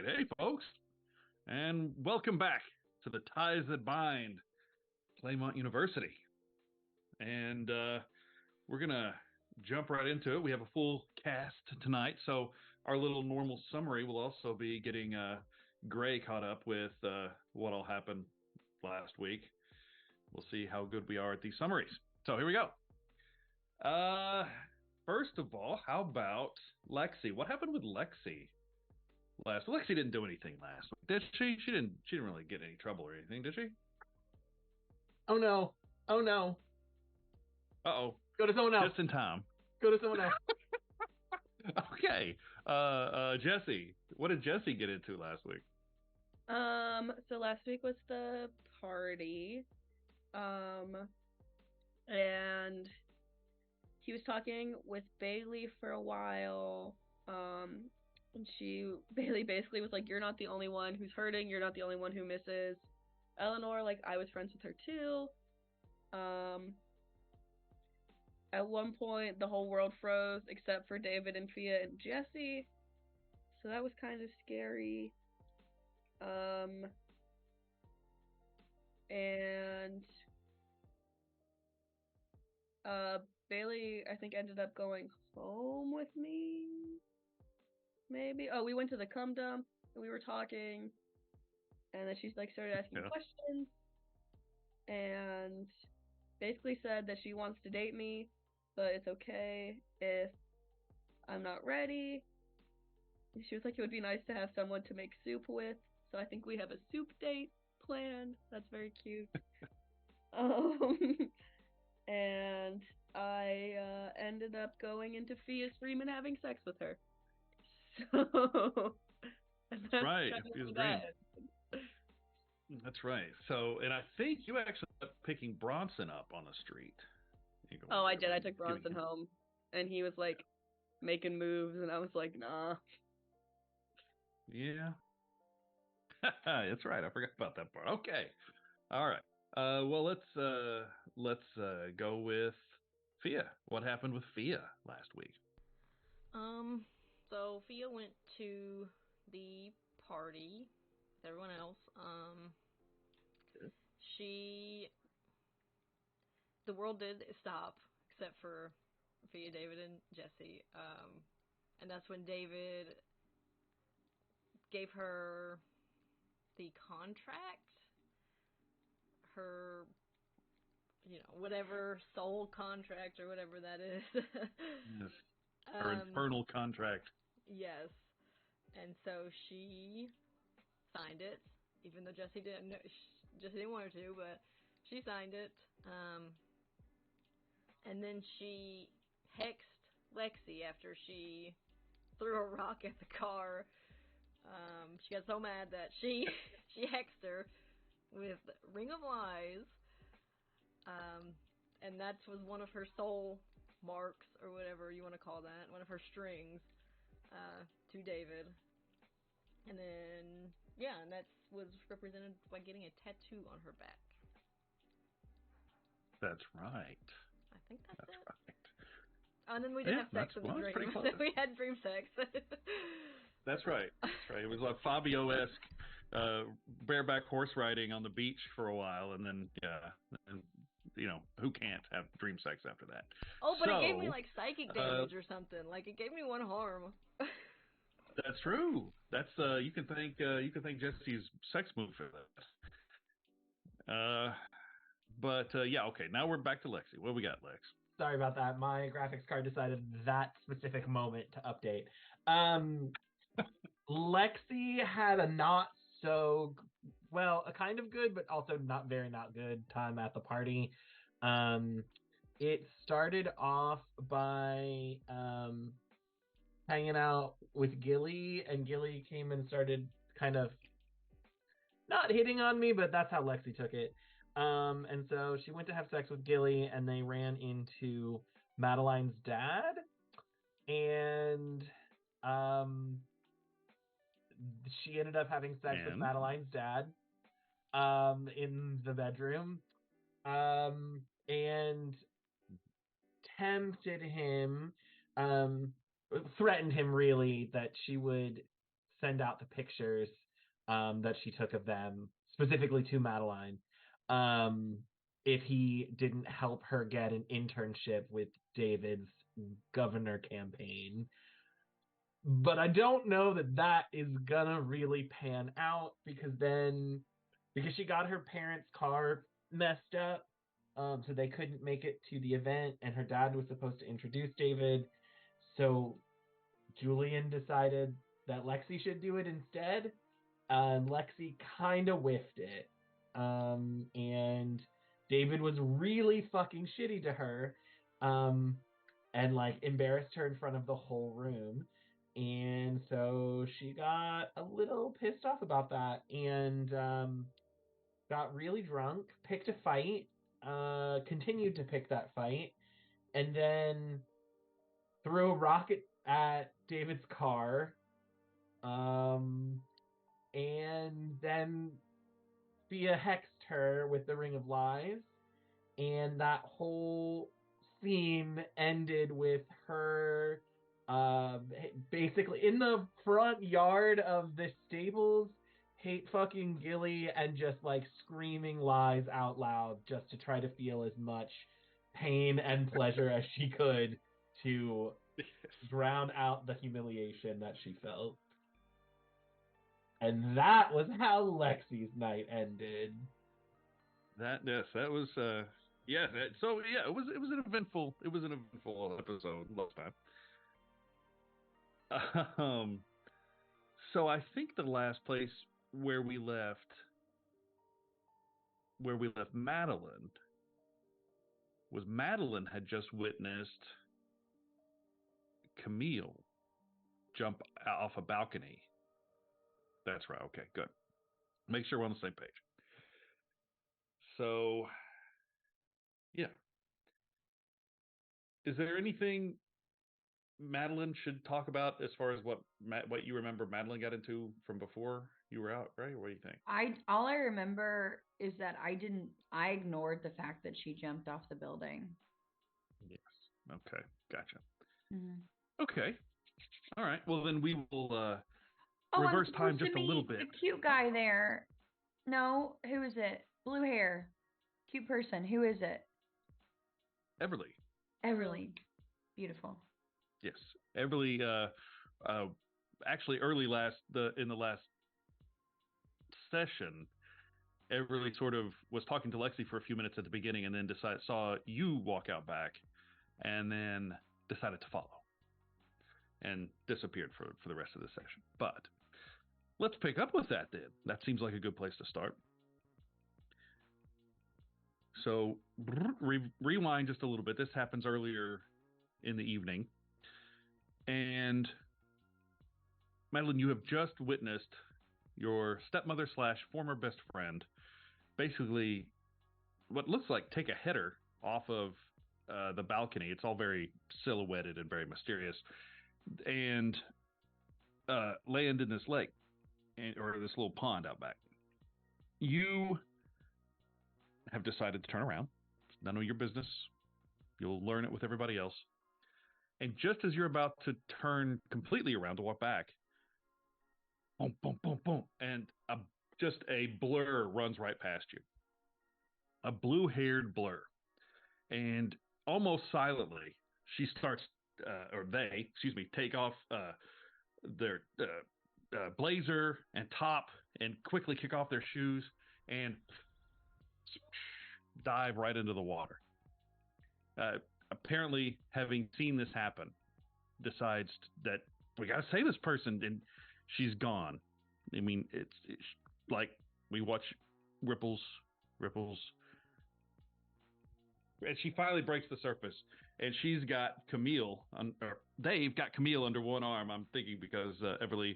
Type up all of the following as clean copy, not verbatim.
Hey, folks, and welcome back to the Ties That Bind, Claymont University. And we're going to jump right into it. We have a full cast tonight, so our little normal summary will also be getting Gray caught up with what all happened last week. We'll see how good we are at these summaries. So here we go. First of all, how about Lexi? What happened with Lexi? Lexi didn't do anything last week, did she? She didn't really get any trouble or anything, did she? Oh no. Oh no. Uh-oh. Go to someone else. Just in time. Go to someone else. Okay. Jesse. What did Jesse get into last week? So last week was the party. And he was talking with Bailey for a while. And Bailey basically was like, "You're not the only one who's hurting, you're not the only one who misses." Eleanor, like, I was friends with her too. At one point the whole world froze except for David and Fia and Jesse. So that was kind of scary. And Bailey, I think, ended up going home with me. Maybe. Oh, we went to the cum dump and we were talking, and then she like started asking questions, and basically said that she wants to date me, but it's okay if I'm not ready. She was like, it would be nice to have someone to make soup with, so I think we have a soup date planned. That's very cute. And I ended up going into Fia's dream and having sex with her. So that's right. Fia's dream. That's right. So, and I think you actually ended up picking Bronson up on the street. Oh, I did. I took Bronson home, and he was like making moves, and I was like, nah. Yeah. That's right. I forgot about that part. Okay. All right. Well, let's go with Fia. What happened with Fia last week? So Fia went to the party with everyone else. The world did stop except for Fia, David, and Jesse. And that's when David gave her the contract, her, whatever soul contract or whatever that is. Yes. Her infernal contract. Yes. And so she signed it, even though Jesse didn't want her to, but she signed it. And then she hexed Lexi after she threw a rock at the car. She got so mad that she hexed her with Ring of Lies. And that was one of her soul marks, or whatever you want to call that, one of her strings, to David. And then, and that was represented by getting a tattoo on her back. That's right. I think that's it. Right. And then we did have sex in the dream. We had dream sex. That's right. It was like Fabio-esque bareback horse riding on the beach for a while, and then who can't have dream sex after that? Oh, but it gave me like psychic damage or something. Like it gave me one harm. That's true. That's you can thank Jesse's sex move for that. Okay. Now we're back to Lexi. What do we got, Lex? Sorry about that. My graphics card decided that specific moment to update. Lexi had a a kind of good, but also not good time at the party. It started off by hanging out with Gilly, and Gilly came and started kind of not hitting on me, but that's how Lexi took it. And so she went to have sex with Gilly, and they ran into Madeline's dad, and she ended up having sex with Madeline's dad in the bedroom, and tempted him, threatened him really that she would send out the pictures that she took of them, specifically to Madeline, if he didn't help her get an internship with David's governor campaign. But I don't know that is gonna really pan out because she got her parents' car messed up, so they couldn't make it to the event, and her dad was supposed to introduce David. So Julian decided that Lexi should do it instead, and Lexi kind of whiffed it. And David was really fucking shitty to her, and like embarrassed her in front of the whole room. And so she got a little pissed off about that and got really drunk, picked a fight, continued to pick that fight, and then threw a rocket at David's car, and then Thea hexed her with the Ring of Lies, and that whole scene ended with her basically in the front yard of the stables, hate fucking Gilly and just like screaming lies out loud just to try to feel as much pain and pleasure as she could to drown out the humiliation that she felt. And that was how Lexi's night ended. That was it was an eventful episode last time. So I think the last place where we left Madeline had just witnessed Camille jump off a balcony. That's right. Okay, good. Make sure we're on the same page. So, yeah. Is there anything Madeline should talk about as far as what you remember Madeline got into from before you were out, right? What do you think? All I remember is that I ignored the fact that she jumped off the building. Yes. Okay. Gotcha. Mm-hmm. Okay. All right. Well, then we will reverse time just a little bit. The cute guy there. No, who is it? Blue hair. Cute person. Who is it? Everly. Beautiful. Yes. Everly, actually in the last session, Everly sort of was talking to Lexi for a few minutes at the beginning and then saw you walk out back and then decided to follow and disappeared for the rest of the session. But let's pick up with that then. That seems like a good place to start. So rewind just a little bit. This happens earlier in the evening. And Madeline, you have just witnessed your stepmother / former best friend basically what looks like take a header off of the balcony. It's all very silhouetted and very mysterious. And land in this lake or this little pond out back. You have decided to turn around. It's none of your business. You'll learn it with everybody else. And just as you're about to turn completely around to walk back, boom, boom, boom, boom, and just a blur runs right past you. A blue-haired blur. And almost silently, she starts, take off their blazer and top and quickly kick off their shoes and dive right into the water. Apparently, having seen this happen, decides that we got to save this person, and she's gone. I mean, it's like we watch ripples, and she finally breaks the surface, and she's got Camille, or they've got Camille under one arm. I'm thinking because Everly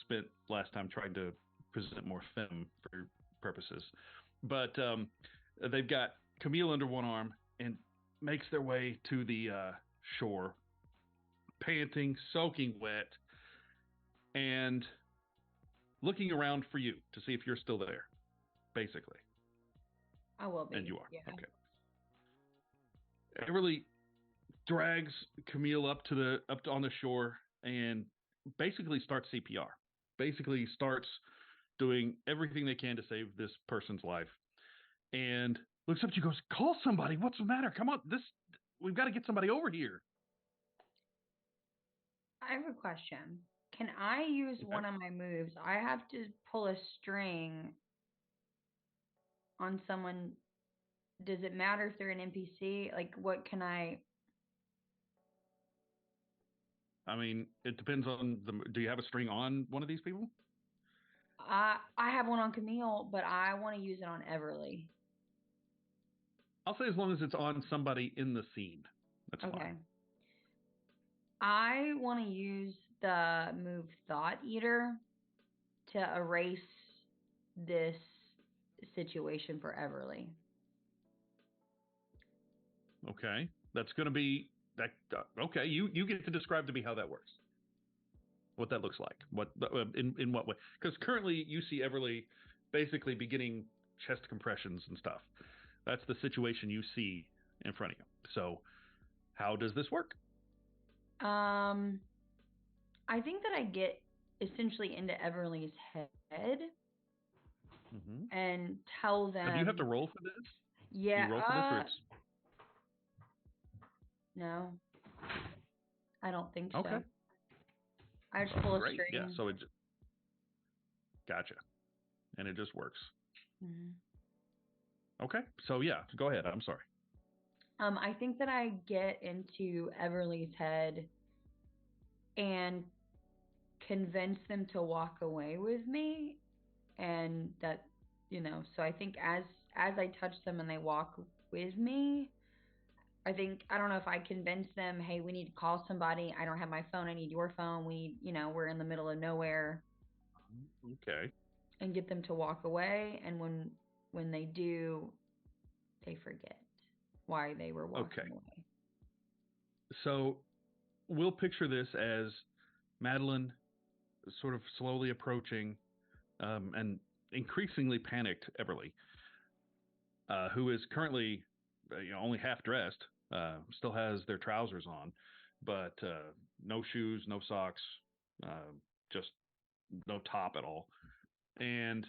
spent last time trying to present more femme for purposes, but they've got Camille under one arm and makes their way to the shore, panting, soaking wet, and looking around for you to see if you're still there, basically. I will be. And you are. Yeah. Okay. Everly drags Camille up on the shore and basically starts CPR. basically starts doing everything they can to save this person's life, and looks up to you, goes, "Call somebody! What's the matter? Come on, we've got to get somebody over here." I have a question. Can I use Okay. one of my moves? I have to pull a string on someone. Does it matter if they're an NPC? Like, what can I? I mean, it depends on do you have a string on one of these people? I have one on Camille, but I want to use it on Everly. I'll say as long as it's on somebody in the scene, that's Okay. fine. I want to use the move Thought Eater to erase this situation for Everly. Okay, that's going to be that. Okay, you get to describe to me how that works, what that looks like, what in what way? Because currently you see Everly basically beginning chest compressions and stuff. That's the situation you see in front of you. So, how does this work? I think that I get essentially into Everly's head and tell them. Now, do you have to roll for this? Yeah. Do you roll for this, or it's no? I don't think okay? so. I just pull a Great. string. Yeah. So it gotcha, and it just works. Okay. So yeah, go ahead. I'm sorry. I think that I get into Everly's head and convince them to walk away with me, and that, so I think as I touch them and they walk with me, I think, I don't know if I convince them, hey, we need to call somebody. I don't have my phone. I need your phone. We're in the middle of nowhere. Okay. And get them to walk away. And when they do, they forget why they were walking away. So we'll picture this as Madeline sort of slowly approaching and increasingly panicked Everly, who is currently only half dressed, still has their trousers on, but no shoes, no socks, just no top at all. And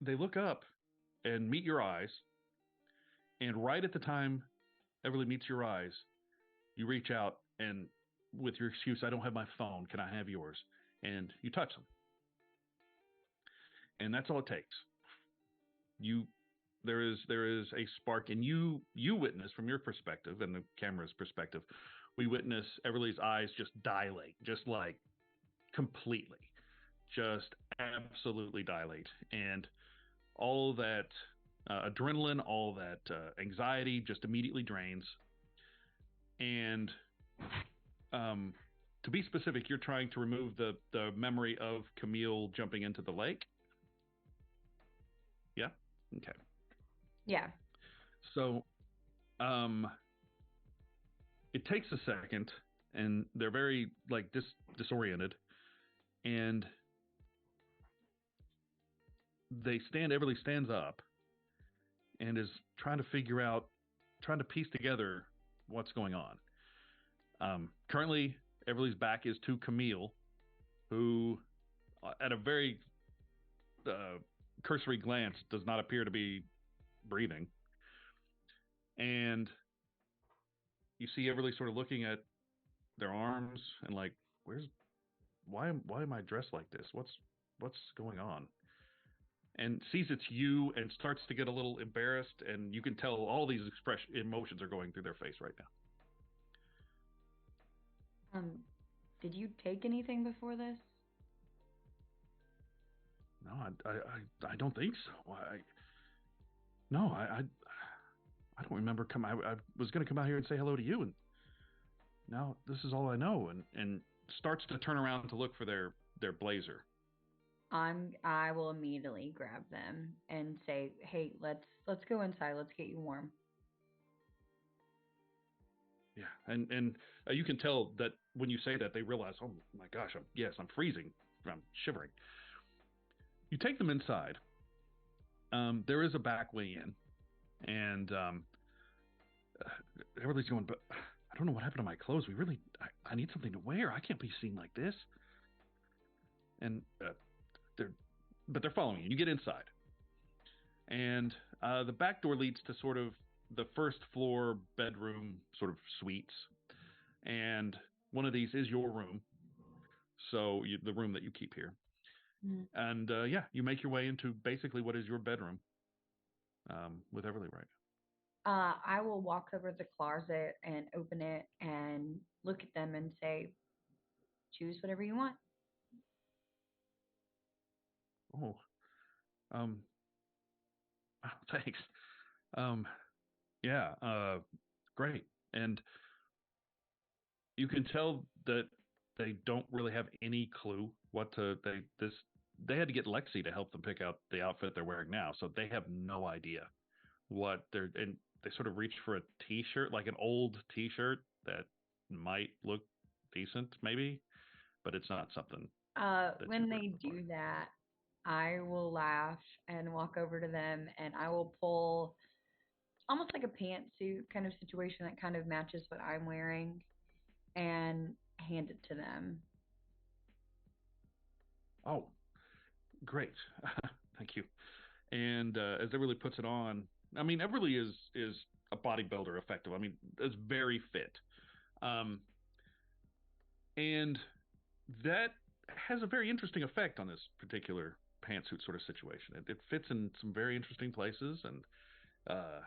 they look up and meet your eyes. And right at the time Everly meets your eyes, you reach out and, with your excuse, "I don't have my phone. Can I have yours?" And you touch them. And that's all it takes. There is a spark, and you witness from your perspective and the camera's perspective, we witness Everly's eyes just dilate, just like completely, just absolutely dilate, and all that adrenaline, all that anxiety just immediately drains. And to be specific, you're trying to remove the memory of Camille jumping into the lake. Yeah. Okay. Yeah. So, it takes a second, and they're very like disoriented, and Everly stands up and is trying to piece together what's going on. Currently, Everly's back is to Camille, who, at a very cursory glance, does not appear to be breathing. And you see Everly sort of looking at their arms and like, why am I dressed like this? What's going on? And sees it's you and starts to get a little embarrassed, and you can tell all these emotions are going through their face right now. Did you take anything before this? No, I don't think so. I don't remember I was going to come out here and say hello to you, and now this is all I know. And starts to turn around to look for their blazer. I will immediately grab them and say, "Hey, let's go inside. Let's get you warm." Yeah, and you can tell that when you say that, they realize, oh my gosh, I'm freezing, I'm shivering. You take them inside. There is a back way in, and everybody's going, "But I don't know what happened to my clothes. I need something to wear. I can't be seen like this." and they're but they're following you. You get inside, and the back door leads to sort of the first floor bedroom sort of suites, and one of these is your room. So the room that you keep here, and yeah, you make your way into basically what is your bedroom with Everly right I will walk over to the closet and open it and look at them and say, choose whatever you want. now. Oh, thanks. Um, yeah, great. And you can tell that they don't really have any clue what to they had to get Lexi to help them pick out the outfit they're wearing now, so they have no idea what they're and they sort of reach for a t-shirt, like an old t-shirt that might look decent maybe, but it's not something that When you're they looking for. do that, I will laugh and walk over to them and I will pull almost like a pantsuit kind of situation that kind of matches what I'm wearing and hand it to them. Oh, great. Thank you. And as Everly puts it on, I mean, Everly is a bodybuilder, effective. I mean, is very fit, um, and that has a very interesting effect on this particular pantsuit sort of situation. It fits in some very interesting places, and uh,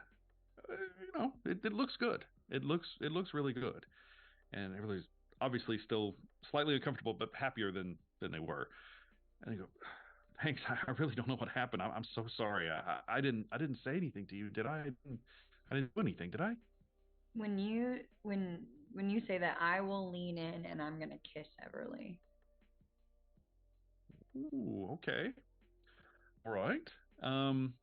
it looks good. It looks really good, and Everly's obviously still slightly uncomfortable, but happier than they were. And they go, thanks. I really don't know what happened. I'm so sorry. I didn't say anything to you, did I? I didn't do anything, did I? When you say that, I will lean in and I'm gonna kiss Everly. Ooh, okay. All right. Um,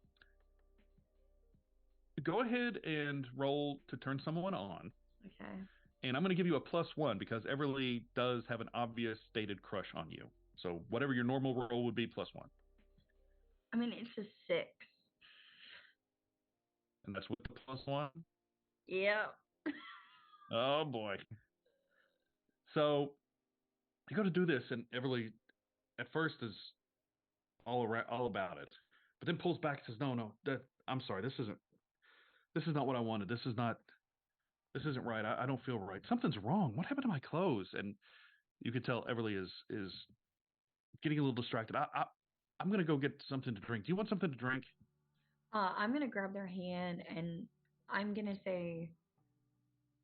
Go ahead and roll to turn someone on. Okay. And I'm going to give you a +1 because Everly does have an obvious stated crush on you. So whatever your normal roll would be, +1. I mean, it's a 6. And that's with the +1. Yep. Oh boy. So you go to do this, and Everly at first is all about it, but then pulls back and says, "No, no, I'm sorry. This is not what I wanted. This isn't right. I don't feel right. Something's wrong. What happened to my clothes?" And you can tell Everly is getting a little distracted. I'm gonna go get something to drink. Do you want something to drink? I'm gonna grab their hand and I'm gonna say,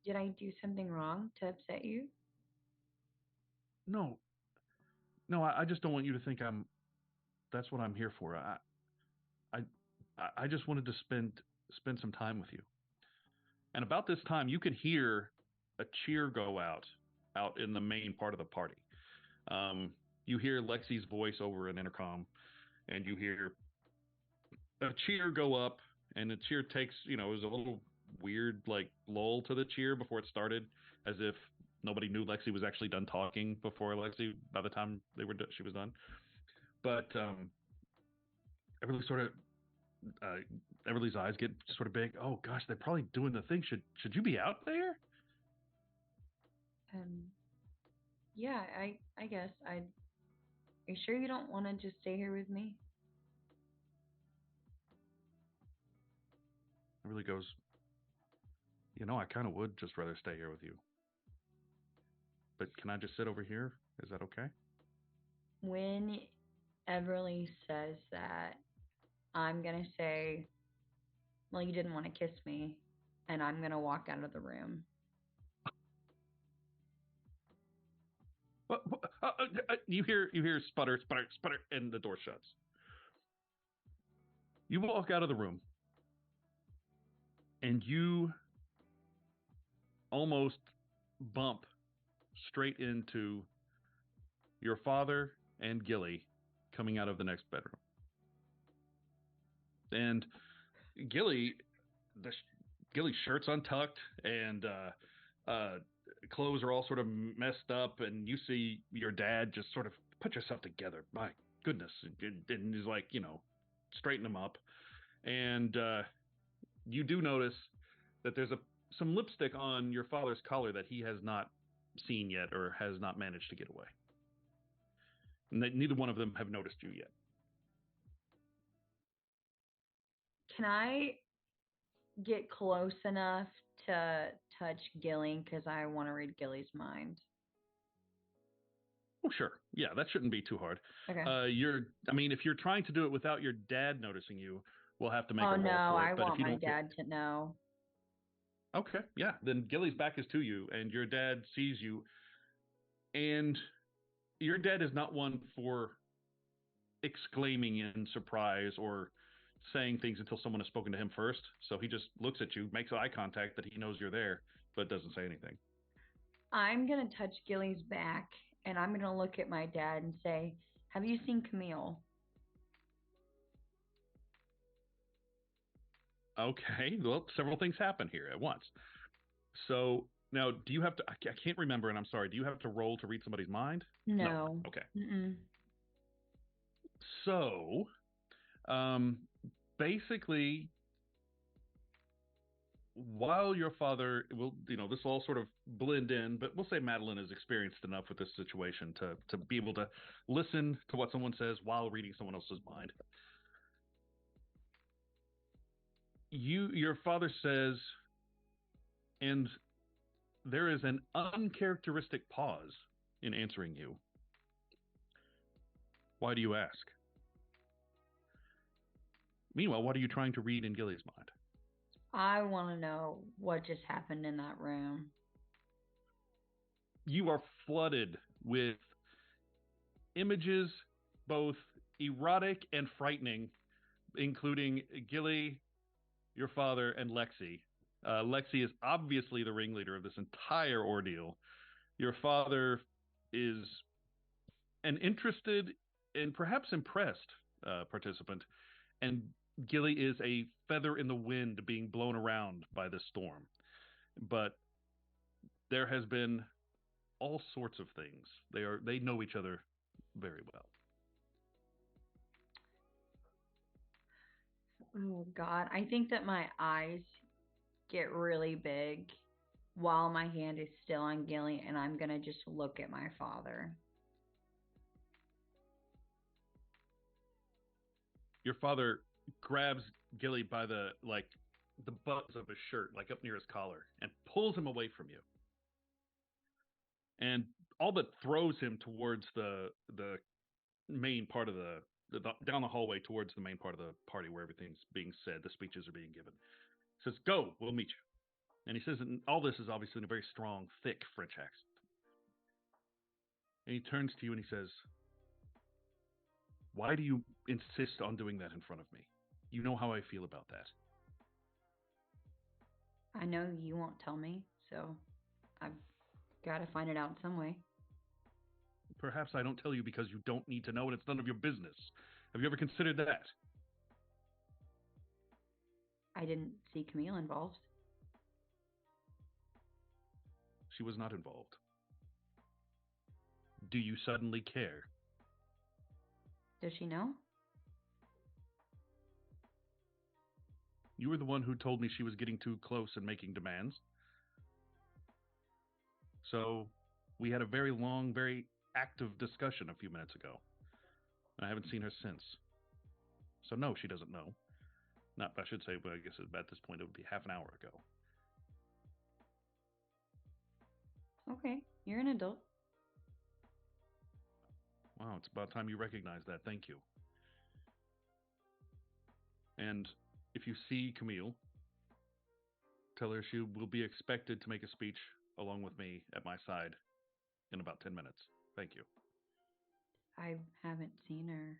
"Did I do something wrong to upset you?" No, no. I just don't want you to think I'm. That's what I'm here for. I I just wanted to spend some time with you. And about this time, you can hear a cheer go out in the main part of the party. Um, you hear Lexi's voice over an intercom, and you hear a cheer go up, and the cheer takes, it was a little weird, like, lull to the cheer before it started, as if nobody knew Lexi was actually done talking before Lexi, by the time she was done. But Everly sort of, uh, Everly's eyes get sort of big. Oh gosh, they're probably doing the thing. Should you be out there? Um, yeah, I guess I. Are you sure you don't want to just stay here with me? Everly goes, I kind of would just rather stay here with you. But can I just sit over here? Is that okay? When Everly says that, I'm gonna say, "Well, you didn't want to kiss me," and I'm gonna walk out of the room. You hear sputter, sputter, sputter, and the door shuts. You walk out of the room, and you almost bump straight into your father and Gilly coming out of the next bedroom. And Gilly, the Gilly's shirt's untucked, and clothes are all sort of messed up, and you see your dad just sort of put yourself together. My goodness, and he's like, straighten him up, and you do notice that there's some lipstick on your father's collar that he has not seen yet or has not managed to get away. Neither one of them have noticed you yet. Can I get close enough to touch Gilly? Because I want to read Gilly's mind. Oh, sure. Yeah, that shouldn't be too hard. Okay. If you're trying to do it without your dad noticing you, we'll have to make a roll no, for it. I But want if you my don't dad to know. Okay, yeah. Then Gilly's back is to you, and your dad sees you, and your dad is not one for exclaiming in surprise or saying things until someone has spoken to him first. So he just looks at you, makes eye contact that he knows you're there, but doesn't say anything. I'm going to touch Gilly's back, and I'm going to look at my dad and say, have you seen Camille? Okay, well, several things happen here at once. So now, do you have to? I can't remember, and I'm sorry. Do you have to roll to read somebody's mind? No. Okay. Mm-mm. So, basically, while your father will, this will all sort of blend in, but we'll say Madeline is experienced enough with this situation to be able to listen to what someone says while reading someone else's mind. Your father says, and there is an uncharacteristic pause in answering you. Why do you ask? Meanwhile, what are you trying to read in Gilly's mind? I want to know what just happened in that room. You are flooded with images, both erotic and frightening, including Gilly, your father, and Lexi. Lexi is obviously the ringleader of this entire ordeal. Your father is an interested and perhaps impressed participant, and Gilly is a feather in the wind being blown around by this storm. But there has been all sorts of things. They know each other very well. Oh God, I think that my eyes get really big while my hand is still on Gilly, and I'm gonna just look at my father. Your father grabs Gilly by the buttons of his shirt, like up near his collar, and pulls him away from you. And all but throws him towards the main part of the down the hallway towards the main part of the party where everything's being said, the speeches are being given. He says, "Go, we'll meet you." And he says, and all this is obviously in a very strong, thick French accent. And he turns to you and he says, "Why do you insist on doing that in front of me? You know how I feel about that." I know you won't tell me, so I've got to find it out in some way. Perhaps I don't tell you because you don't need to know and it's none of your business. Have you ever considered that? I didn't see Camille involved. She was not involved. Do you suddenly care? Does she know? You were the one who told me she was getting too close and making demands. So we had a very long, very active discussion a few minutes ago. And I haven't seen her since. So no, she doesn't know. Not, I should say, but I guess at this point it would be half an hour ago. Okay, you're an adult. Wow, it's about time you recognize that. Thank you. And if you see Camille, tell her she will be expected to make a speech along with me at my side in about 10 minutes. Thank you. I haven't seen her.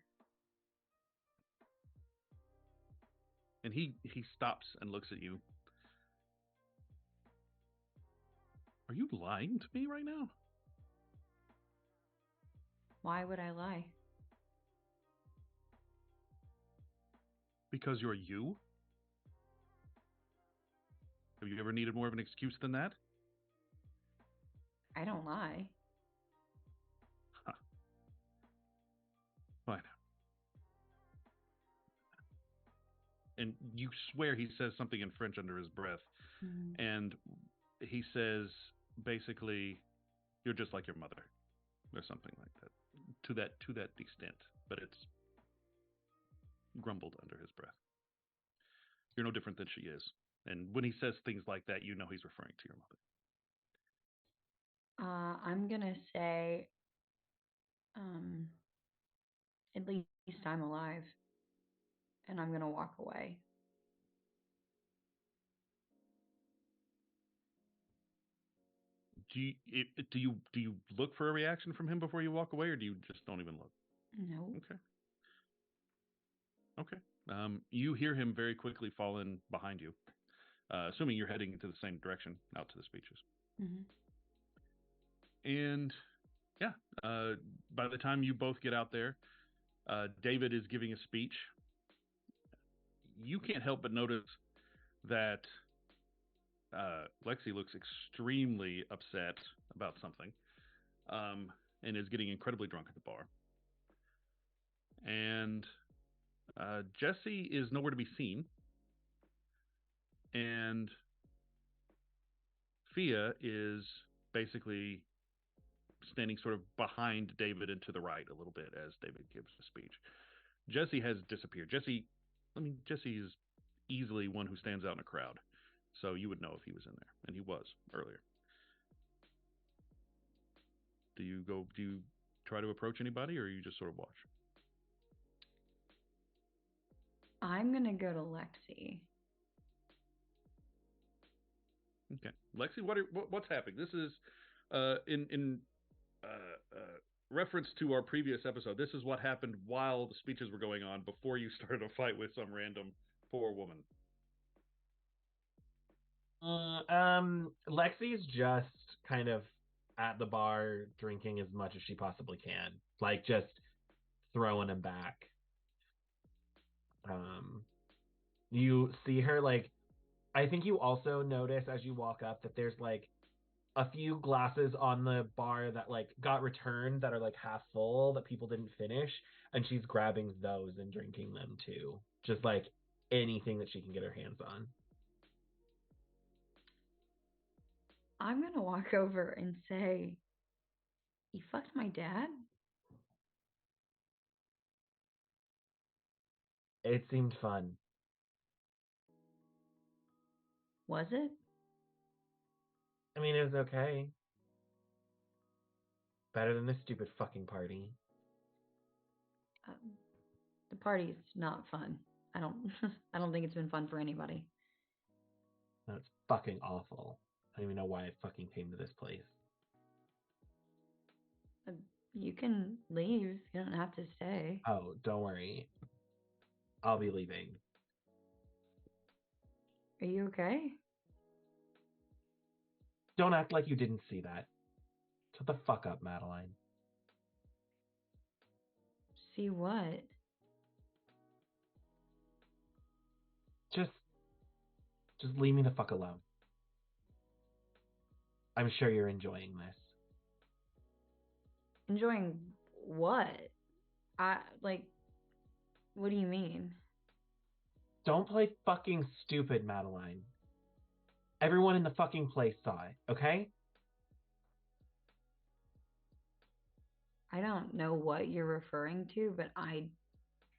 And he stops and looks at you. Are you lying to me right now? Why would I lie? Because you're you? Have you ever needed more of an excuse than that? I don't lie. Huh. Fine. And you swear he says something in French under his breath. Mm-hmm. And he says, basically, "You're just like your mother," or something like that. to that extent, but it's grumbled under his breath. You're no different than she is. And when he says things like that, you know he's referring to your mother. I'm gonna say, at least I'm alive, and I'm gonna walk away. Do you look for a reaction from him before you walk away, or do you just don't even look? No. Okay. You hear him very quickly fall in behind you, assuming you're heading into the same direction out to the speeches. Mm-hmm. And yeah, by the time you both get out there, David is giving a speech. You can't help but notice that Lexi looks extremely upset about something, and is getting incredibly drunk at the bar. And Jesse is nowhere to be seen, and Fia is basically standing sort of behind David and to the right a little bit as David gives the speech. Jesse has disappeared. Jesse is easily one who stands out in a crowd, so you would know if he was in there, and he was earlier. Do you try to approach anybody, or you just sort of watch? I'm gonna go to Lexi. Okay, Lexi, what's happening? This is in reference to our previous episode. This is what happened while the speeches were going on before you started a fight with some random poor woman. Lexi's just kind of at the bar drinking as much as she possibly can, like just throwing him back. You see her like, I think you also notice as you walk up that there's like a few glasses on the bar that like got returned that are like half full that people didn't finish, and she's grabbing those and drinking them too. Just like anything that she can get her hands on. I'm gonna walk over and say, "You fucked my dad?" It seemed fun. Was it? I mean, it was okay. Better than this stupid fucking party. The party's not fun. I don't. I don't think it's been fun for anybody. No, it's fucking awful. I don't even know why I fucking came to this place. You can leave. You don't have to stay. Oh, don't worry. I'll be leaving. Are you okay? Don't act like you didn't see that. Shut the fuck up, Madeline. See what? Just leave me the fuck alone. I'm sure you're enjoying this. Enjoying what? I like. What do you mean? Don't play fucking stupid, Madeline. Everyone in the fucking place saw it, okay? I don't know what you're referring to, but I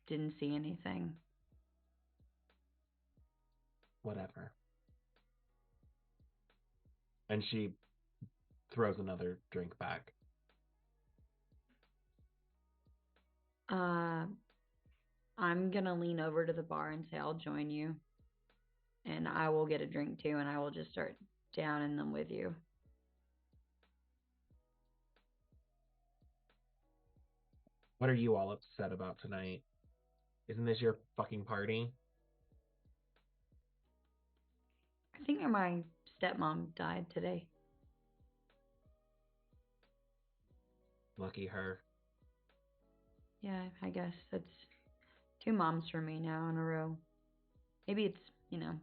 didn't see anything. Whatever. And she throws another drink back. I'm gonna lean over to the bar and say I'll join you, and I will get a drink too, and I will just start downing them with you. What are you all upset about tonight? Isn't this your fucking party? I think my stepmom died today. Lucky her. Yeah, I guess that's 2 moms for me now in a row. Maybe it's,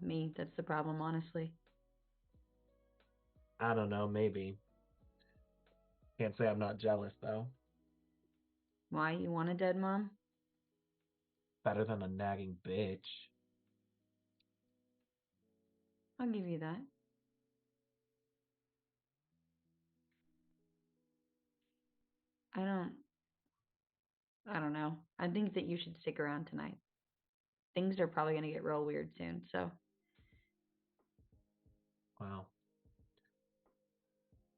me that's the problem, honestly. I don't know, maybe. Can't say I'm not jealous, though. Why, you want a dead mom? Better than a nagging bitch. I'll give you that. I don't I don't know. I think that you should stick around tonight. Things are probably going to get real weird soon, so. Wow.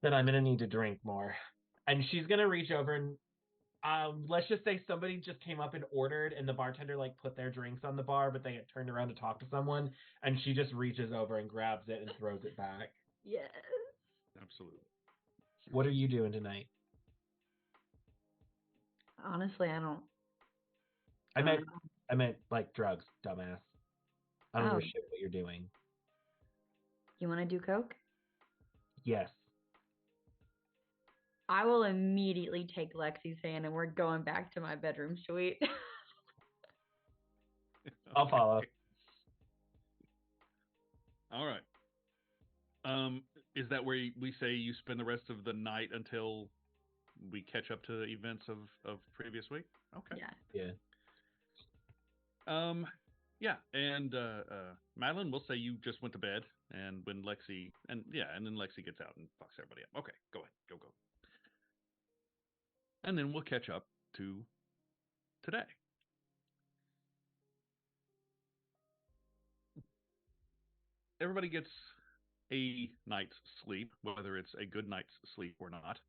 Then I'm going to need to drink more. And she's going to reach over and let's just say somebody just came up and ordered, and the bartender like put their drinks on the bar, but they had turned around to talk to someone, and she just reaches over and grabs it and throws it back. Yes. Absolutely. What are you doing tonight? Honestly, I don't. I don't meant know. I meant like drugs, dumbass. I don't give Oh. a shit what you're doing. You want to do coke? Yes. I will immediately take Lexi's hand, and we're going back to my bedroom suite. I'll follow. All right. Is that where we say you spend the rest of the night until we catch up to the events of previous week? Okay. Yeah. Yeah. Yeah, and Madeline, we'll say you just went to bed, and when Lexi, and then Lexi gets out and fucks everybody up. Okay, go ahead, go. And then we'll catch up to today. Everybody gets a night's sleep, whether it's a good night's sleep or not.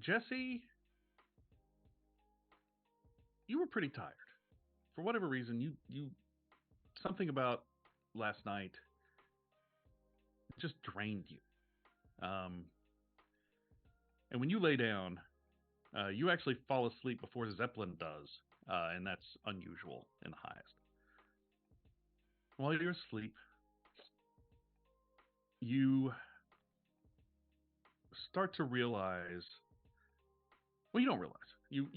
Jesse, you were pretty tired. For whatever reason, you something about last night just drained you. And when you lay down, you actually fall asleep before Zeppelin does, and that's unusual in the highest. While you're asleep, you start to realize. Well, you don't realize. You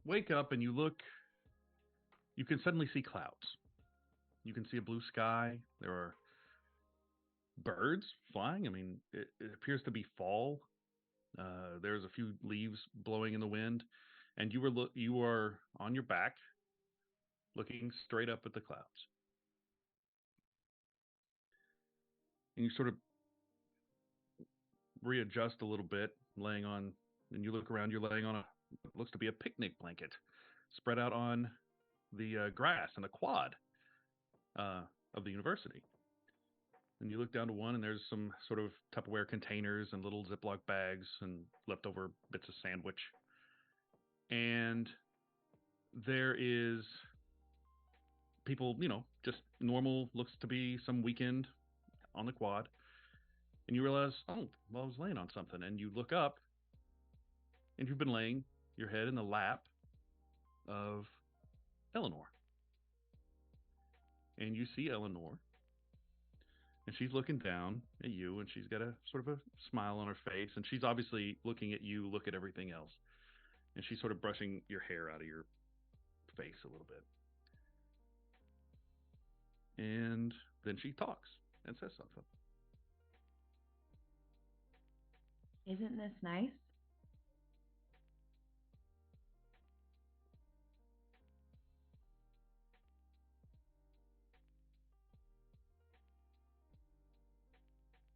wake up and you look. You can suddenly see clouds. You can see a blue sky. There are birds flying. I mean, it appears to be fall. There's a few leaves blowing in the wind, and you are on your back, looking straight up at the clouds. And you sort of readjust a little bit, and you look around, you're laying on what looks to be a picnic blanket spread out on the grass in the quad of the university. And you look down to one, and there's some sort of Tupperware containers and little Ziploc bags and leftover bits of sandwich. And there is people, just normal, looks to be some weekend on the quad. And you realize, oh, well, I was laying on something. And you look up, and you've been laying your head in the lap of Eleanor. And you see Eleanor, and she's looking down at you, and she's got a sort of a smile on her face, and she's obviously looking at you, look at everything else. And she's sort of brushing your hair out of your face a little bit. And then she talks and says something. Isn't this nice?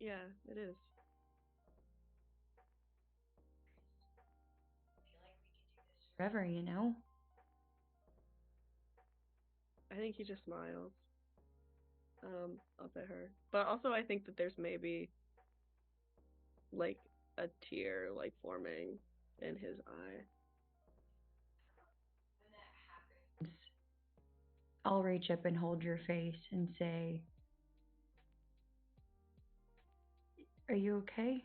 Yeah, it is. Forever, you know? I think he just smiles up at her. But also I think that there's maybe like a tear like forming in his eye. I'll reach up and hold your face and say, "Are you okay?"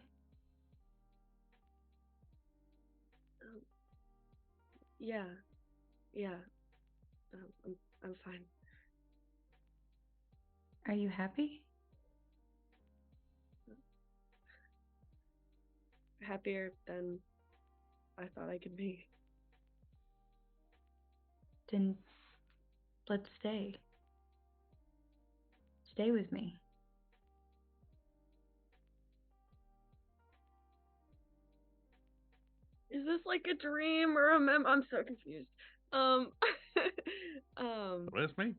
Yeah. Yeah. I'm fine. Are you happy? Happier than I thought I could be. Then let's stay. Stay with me. Is this like a dream or a I'm so confused. Um That's me.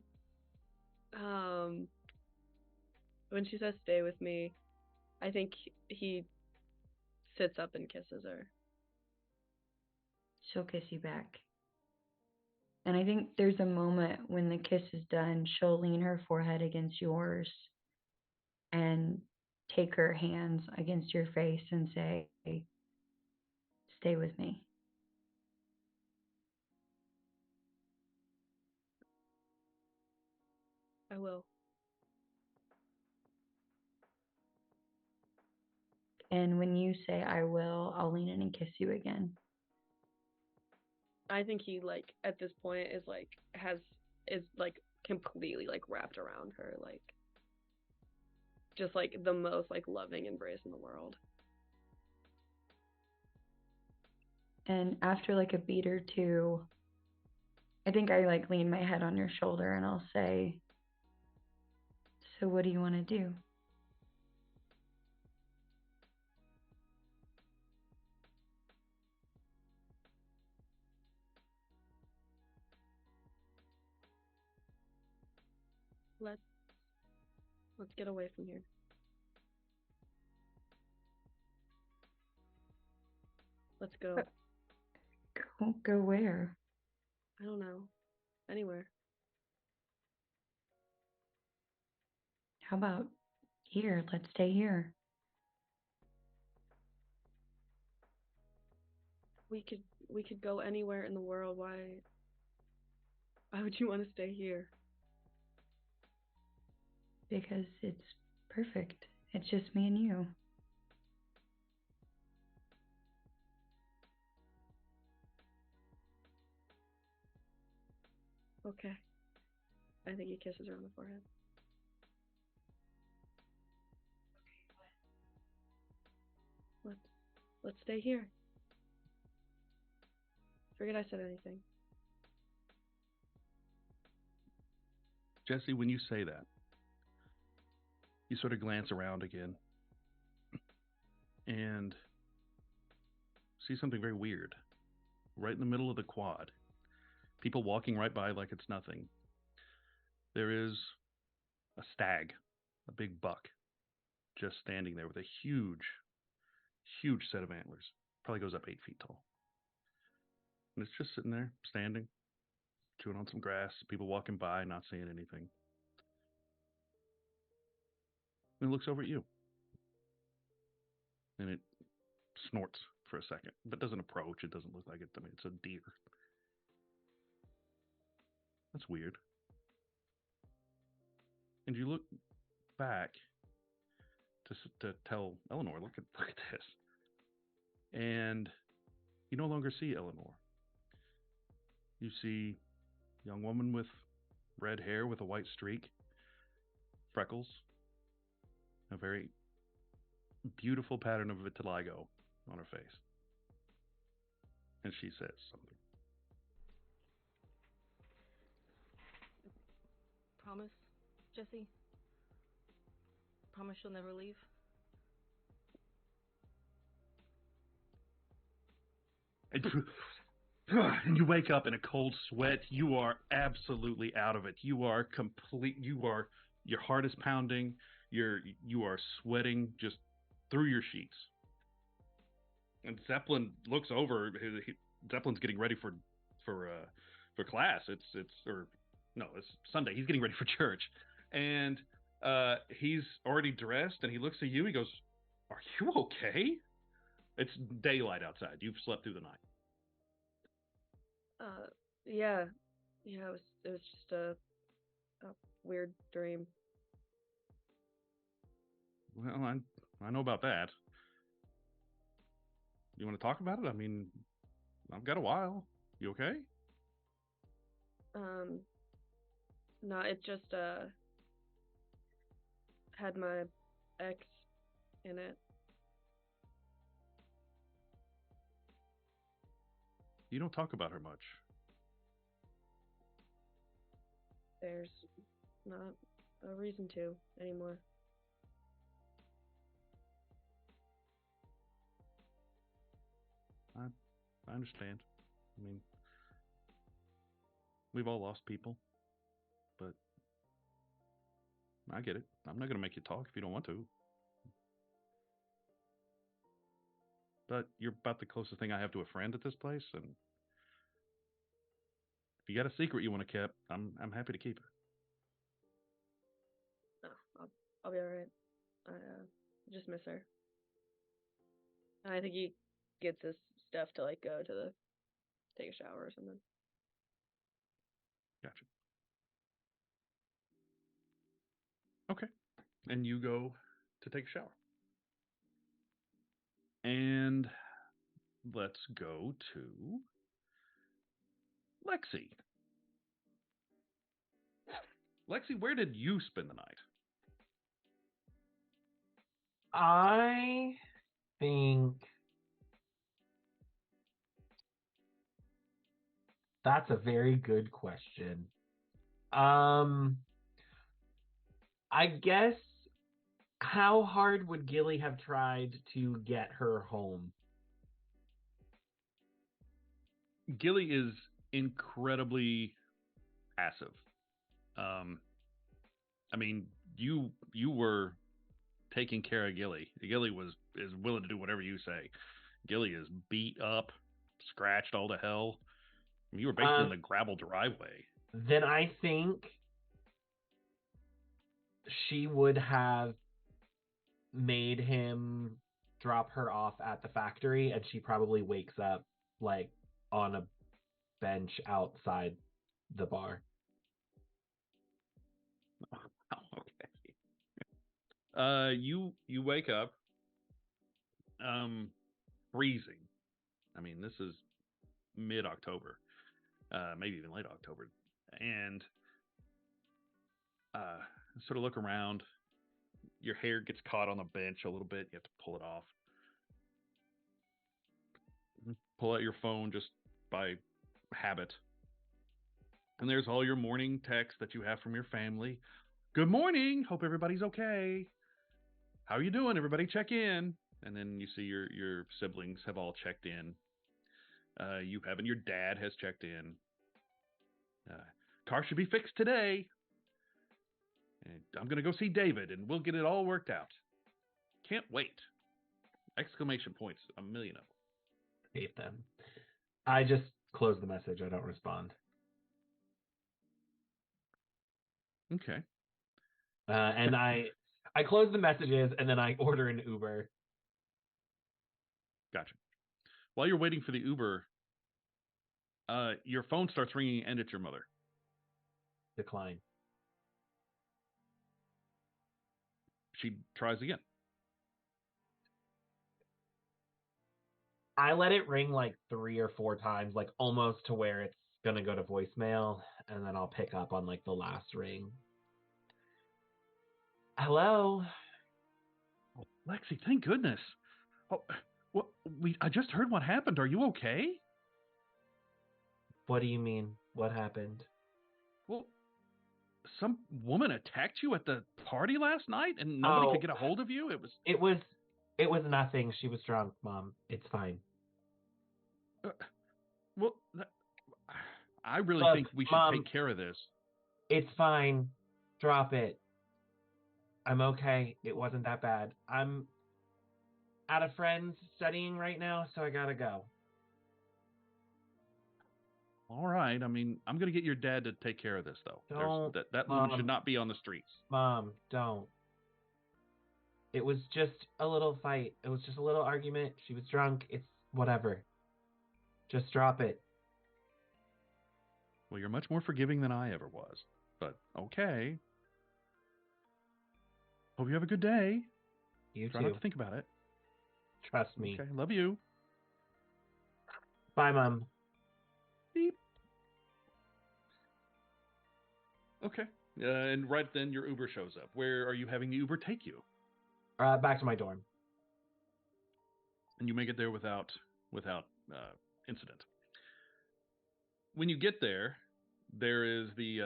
when she says stay with me, I think he sits up and kisses her. She'll kiss you back. And I think there's a moment when the kiss is done, she'll lean her forehead against yours and take her hands against your face and say, "Stay with me." I will. And when you say "I will," I'll lean in and kiss you again. I think he like at this point is like completely like wrapped around her, like just like the most like loving embrace in the world. And after like a beat or two, I think I like lean my head on your shoulder and I'll say, "So what do you want to do?" Let's get away from here. Let's go. Go where? I don't know. Anywhere. How about here? Let's stay here. We could go anywhere in the world. Why would you want to stay here? Because it's perfect. It's just me and you. Okay. I think he kisses her on the forehead. Let's stay here. Forget I said anything. Jesse, when you say that, you sort of glance around again and see something very weird. Right in the middle of the quad, people walking right by like it's nothing. There is a stag, a big buck, just standing there with a huge, huge set of antlers. Probably goes up 8 feet tall. And it's just sitting there, standing, chewing on some grass, people walking by, not seeing anything. And it looks over at you. And it snorts for a second, but doesn't approach. It doesn't look like it. I mean, it's a deer. That's weird. And you look back to tell Eleanor, look at this. And you no longer see Eleanor. You see a young woman with red hair with a white streak, freckles, a very beautiful pattern of vitiligo on her face. And she says something. Promise, Jesse? Promise you'll never leave? And you wake up in a cold sweat. You are absolutely out of it. You are complete. Your heart is pounding. You are sweating just through your sheets. And Zeppelin looks over. Zeppelin's getting ready for class. It's Sunday. He's getting ready for church, and he's already dressed. And he looks at you. He goes, "Are you okay?" It's daylight outside. You've slept through the night. Yeah. Yeah, it was just a weird dream. Well, I know about that. You want to talk about it? I mean, I've got a while. You okay? No, it just had my ex in it. You don't talk about her much. There's not a reason to anymore. I understand. I mean, we've all lost people, but I get it. I'm not going to make you talk if you don't want to. but you're about the closest thing I have to a friend at this place, and if you got a secret you want to keep, I'm happy to keep it. Oh, I'll be alright. I just miss her. I think he gets his stuff to like go to take a shower or something. Gotcha. Okay. And you go to take a shower. And let's go to Lexi. Lexi, where did you spend the night? I think that's a very good question. I guess how hard would Gilly have tried to get her home? Gilly is incredibly passive. I mean, you were taking care of Gilly. Gilly is willing to do whatever you say. Gilly is beat up, scratched all to hell. You were basically in the gravel driveway. Then I think she would have made him drop her off at the factory, and she probably wakes up like on a bench outside the bar. Oh, okay. You wake up, freezing. I mean, this is mid-October, maybe even late October, and sort of look around. Your hair gets caught on the bench a little bit. You have to pull it off. Pull out your phone just by habit. And there's all your morning texts that you have from your family. Good morning. Hope everybody's okay. How are you doing? Everybody check in. And then you see your siblings have all checked in. You haven't. Your dad has checked in. Car should be fixed today. And I'm going to go see David, and we'll get it all worked out. Can't wait. Exclamation points. A million of them. Hate them. I just close the message. I don't respond. Okay. And I close the messages, and then I order an Uber. Gotcha. While you're waiting for the Uber, your phone starts ringing, and it's your mother. Decline. She tries again. I let it ring like 3 or 4 times, like almost to where it's going to go to voicemail, and then I'll pick up on like the last ring. Hello? Oh, Lexi, thank goodness. Oh, what? I just heard what happened. Are you okay? What do you mean? What happened? Well, some woman attacked you at the party last night, and nobody could get a hold of you. It was nothing. She was drunk, Mom. It's fine. Well, I really Look, think we should Mom, take care of this. It's fine. Drop it. I'm okay. It wasn't that bad. I'm out of friends studying right now, so I gotta go. All right. I mean, I'm going to get your dad to take care of this, though. Don't, that Mom. woman should not be on the streets. Mom, don't. It was just a little fight. It was just a little argument. She was drunk. It's whatever. Just drop it. Well, you're much more forgiving than I ever was. But okay. Hope you have a good day. You Try too. not to think about it. Trust me. Okay, love you. Bye, Mom. Beep. Okay. And right then your Uber shows up. Where are you having the Uber take you? Back to my dorm. And you make it there without incident. When you get there, there is the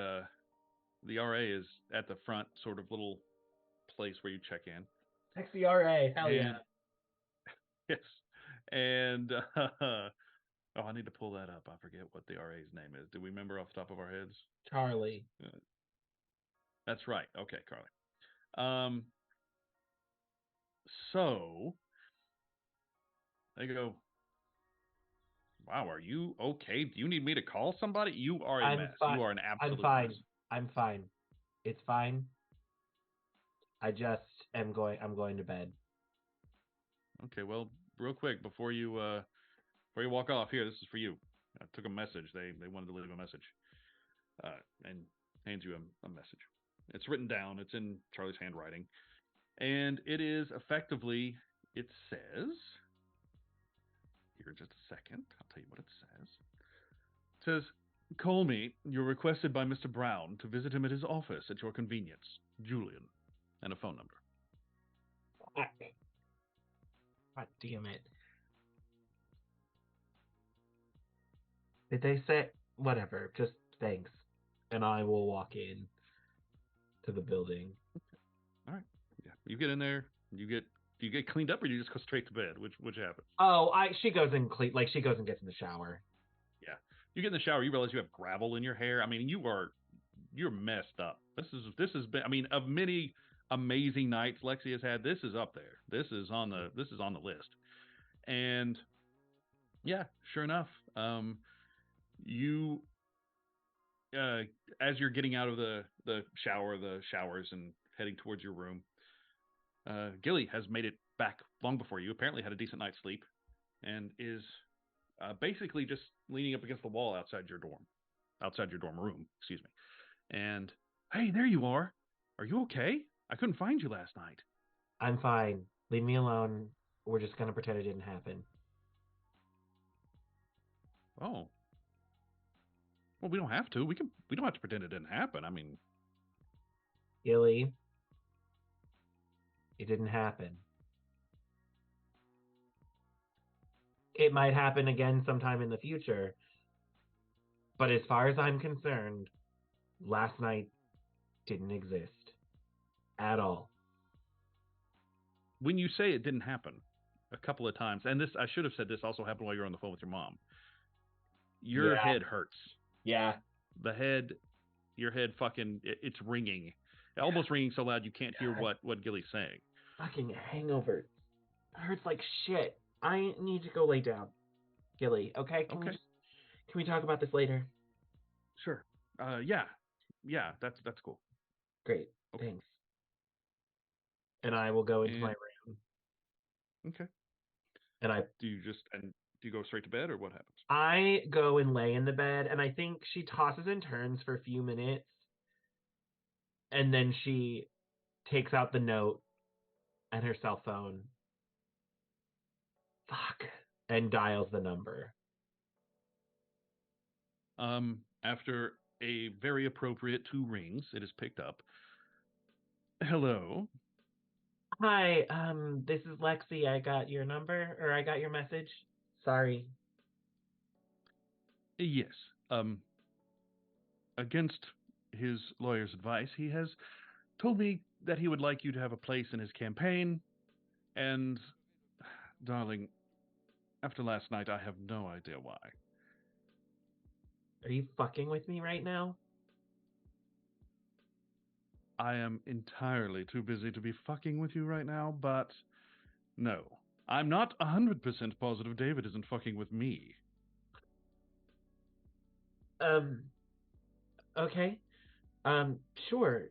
RA is at the front, sort of little place where you check in. Text the RA. Hell yeah. Yes. And oh, I need to pull that up. I forget what the RA's name is. Do we remember off the top of our heads? Charlie. That's right. Okay, Carly. So They go, wow, are you okay? Do you need me to call somebody? You are a I'm mess. fine. You are an I'm absolute fine. mess. I'm fine. It's fine. I just am going. I'm going to bed. Okay, well, real quick before you walk off here, this is for you. I took a message. They wanted to leave a message, and hands you a message. It's written down. It's in Charlie's handwriting, and it is effectively. It says here in just a second. I'll tell you what it says. It says, "Call me. You're requested by Mr. Brown to visit him at his office at your convenience. Julian," and a phone number. God damn it. Did they say whatever? Just thanks, and I will walk in to the building. All right. Yeah. You get in there. Do you get cleaned up, or do you just go straight to bed? Which happens? Oh, she goes and she goes and gets in the shower. Yeah. You get in the shower. You realize you have gravel in your hair. I mean, you're messed up. This has been. I mean, of many amazing nights Lexi has had, this is up there. This is on the list. And yeah, sure enough, you uh, as you're getting out of the showers, and heading towards your room, Gilly has made it back long before you. Apparently, had a decent night's sleep, and is basically just leaning up against the wall outside your dorm room. Excuse me. And hey, there you are. Are you okay? I couldn't find you last night. I'm fine. Leave me alone. We're just gonna pretend it didn't happen. Oh, well, we don't have to. We don't have to pretend it didn't happen. I mean, Gilly, it didn't happen. It might happen again sometime in the future. But as far as I'm concerned, last night didn't exist at all. when you say it didn't happen a couple of times, and this, I should have said, this also happened while you were on the phone with your mom. Your Yeah. head hurts. Yeah. Your head fucking, it's ringing. Almost ringing so loud you can't hear what Gilly's saying. Fucking hangover. Hurts like shit. I need to go lay down. Gilly, okay? Can we talk about this later? Sure. Yeah, that's cool. Great. Okay. Thanks. And I will go into my room. Okay. And do you go straight to bed, or what happens? I go and lay in the bed, and I think she tosses and turns for a few minutes, and then she takes out the note and her cell phone. Fuck. And dials the number. After a very appropriate 2 rings, it is picked up. Hello. Hi, this is Lexi. I got your number, or I got your message. Sorry. Yes. Against his lawyer's advice, he has told me that he would like you to have a place in his campaign. And, darling, after last night, I have no idea why. Are you fucking with me right now? I am entirely too busy to be fucking with you right now, but no. I'm not 100% positive David isn't fucking with me. Okay. Sure.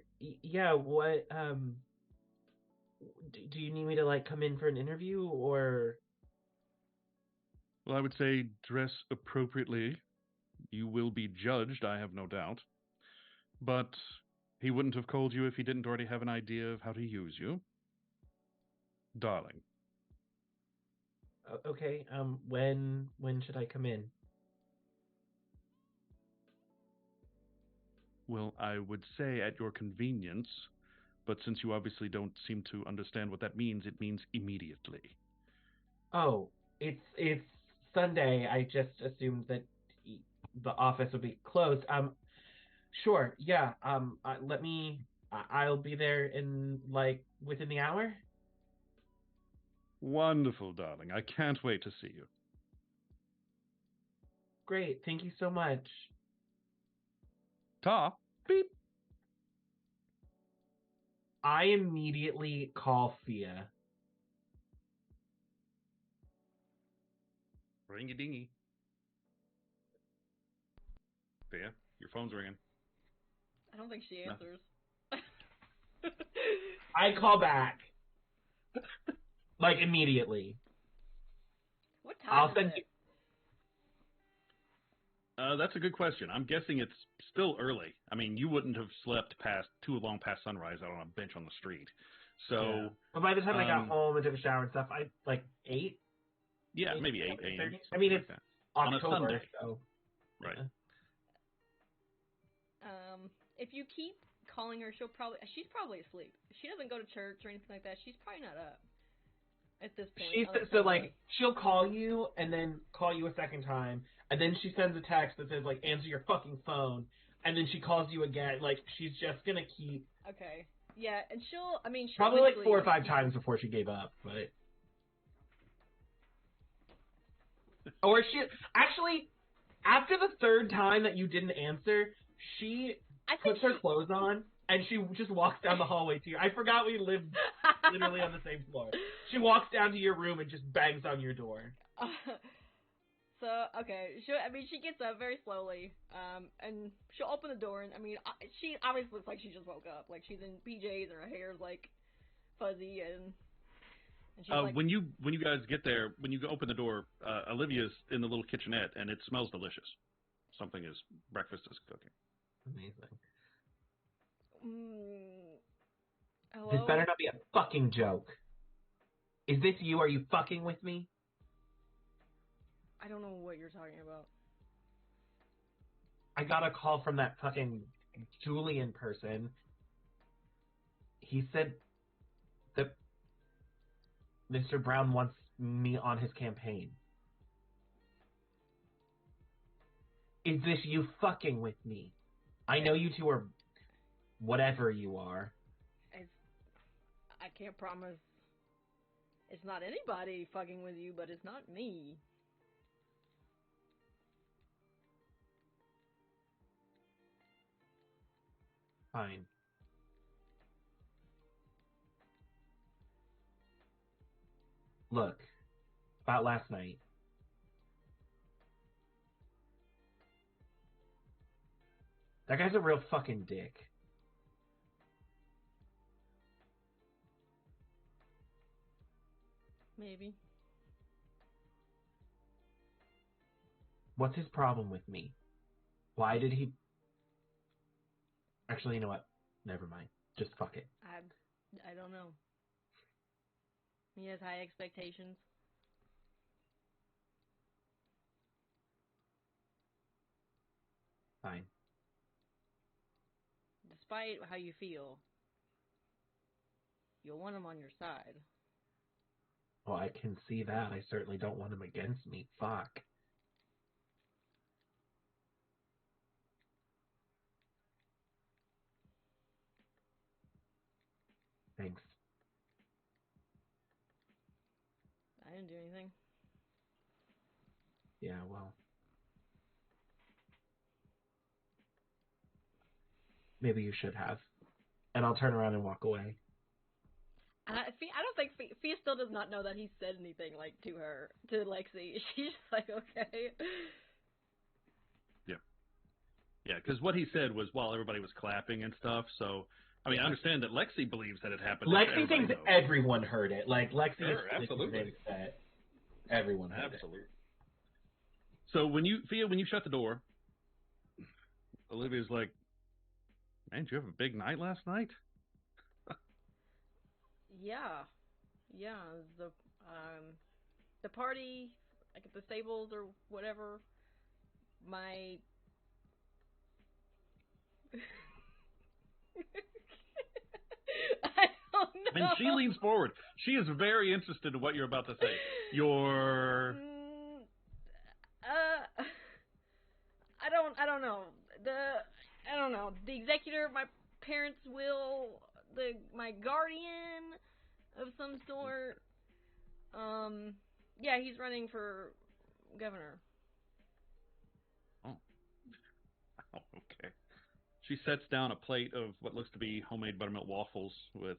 Yeah, what, do you need me to, like, come in for an interview, or? Well, I would say dress appropriately. You will be judged, I have no doubt. But he wouldn't have called you if he didn't already have an idea of how to use you. Darling. Okay, when should I come in? Well, I would say at your convenience, but since you obviously don't seem to understand what that means, it means immediately. Oh, it's Sunday. I just assumed that the office would be closed. Sure. Yeah. Let me. I'll be there in, like, within the hour. Wonderful, darling. I can't wait to see you. Great. Thank you so much. Ta. Beep. I immediately call Fia. Ring-a-dingy. Thea, your phone's ringing. I don't think she answers. I call back. Like, immediately. What I'll time send is you. it? That's a good question. I'm guessing it's still early. I mean, you wouldn't have slept too long past sunrise out on a bench on the street. So, Yeah. But by the time I got home and took a shower and stuff, I like 8. Yeah, 8, maybe 8 a.m. I mean, it's like that. October, On a Sunday. so Right. Yeah. If you keep calling her, she's probably asleep. If she doesn't go to church or anything like that, she's probably not up at this point. So like she'll call you and then call you a second time, and then she sends a text that says like answer your fucking phone, and then she calls you again. Like she's just gonna keep. Okay. Yeah, and she'll Probably like 4 or 5 times before she gave up, but. Or she actually, after the third time that you didn't answer, she puts her clothes on and she just walks down the hallway to you. I forgot we lived literally on the same floor. She walks down to your room and just bangs on your door. So okay, she gets up very slowly, and she'll open the door, and she obviously looks like she just woke up, like she's in PJs, or her hair's like fuzzy, and she's like, when you guys get there, when you open the door, Olivia's in the little kitchenette, and it smells delicious. Breakfast is cooking. Amazing. Hello? This better not be a fucking joke. Is this you? Are you fucking with me? I don't know what you're talking about. I got a call from that fucking Julian person. He said that Mr. Brown wants me on his campaign. Is this you fucking with me? I know you two are whatever you are. I can't promise it's not anybody fucking with you, but it's not me. Fine. Look, about last night. That guy's a real fucking dick. Maybe. What's his problem with me? Why did he... Actually, you know what? Never mind. Just fuck it. I don't know. He has high expectations. Fine. Despite how you feel, you'll want him on your side. Well, I can see that. I certainly don't want him against me. Fuck. Thanks. I didn't do anything. Yeah, well. Maybe you should have. And I'll turn around and walk away. I don't think Fia still does not know that he said anything like to Lexi. She's just like, okay. Yeah, because what he said was while everybody was clapping and stuff. So, I mean, I understand that Lexi believes that it happened. Lexi thinks everyone heard it. Like, Lexi sure, is absolutely convinced that everyone heard absolutely. it. So when you shut the door, Olivia's like, "Man, did you have a big night last night?" Yeah. The party, like at the stables or whatever. My I don't know. And she leans forward. She is very interested in what you're about to say. I don't know. I don't know. The executor, my parents' will, my guardian of some sort. Yeah, he's running for governor. Oh, okay. She sets down a plate of what looks to be homemade buttermilk waffles with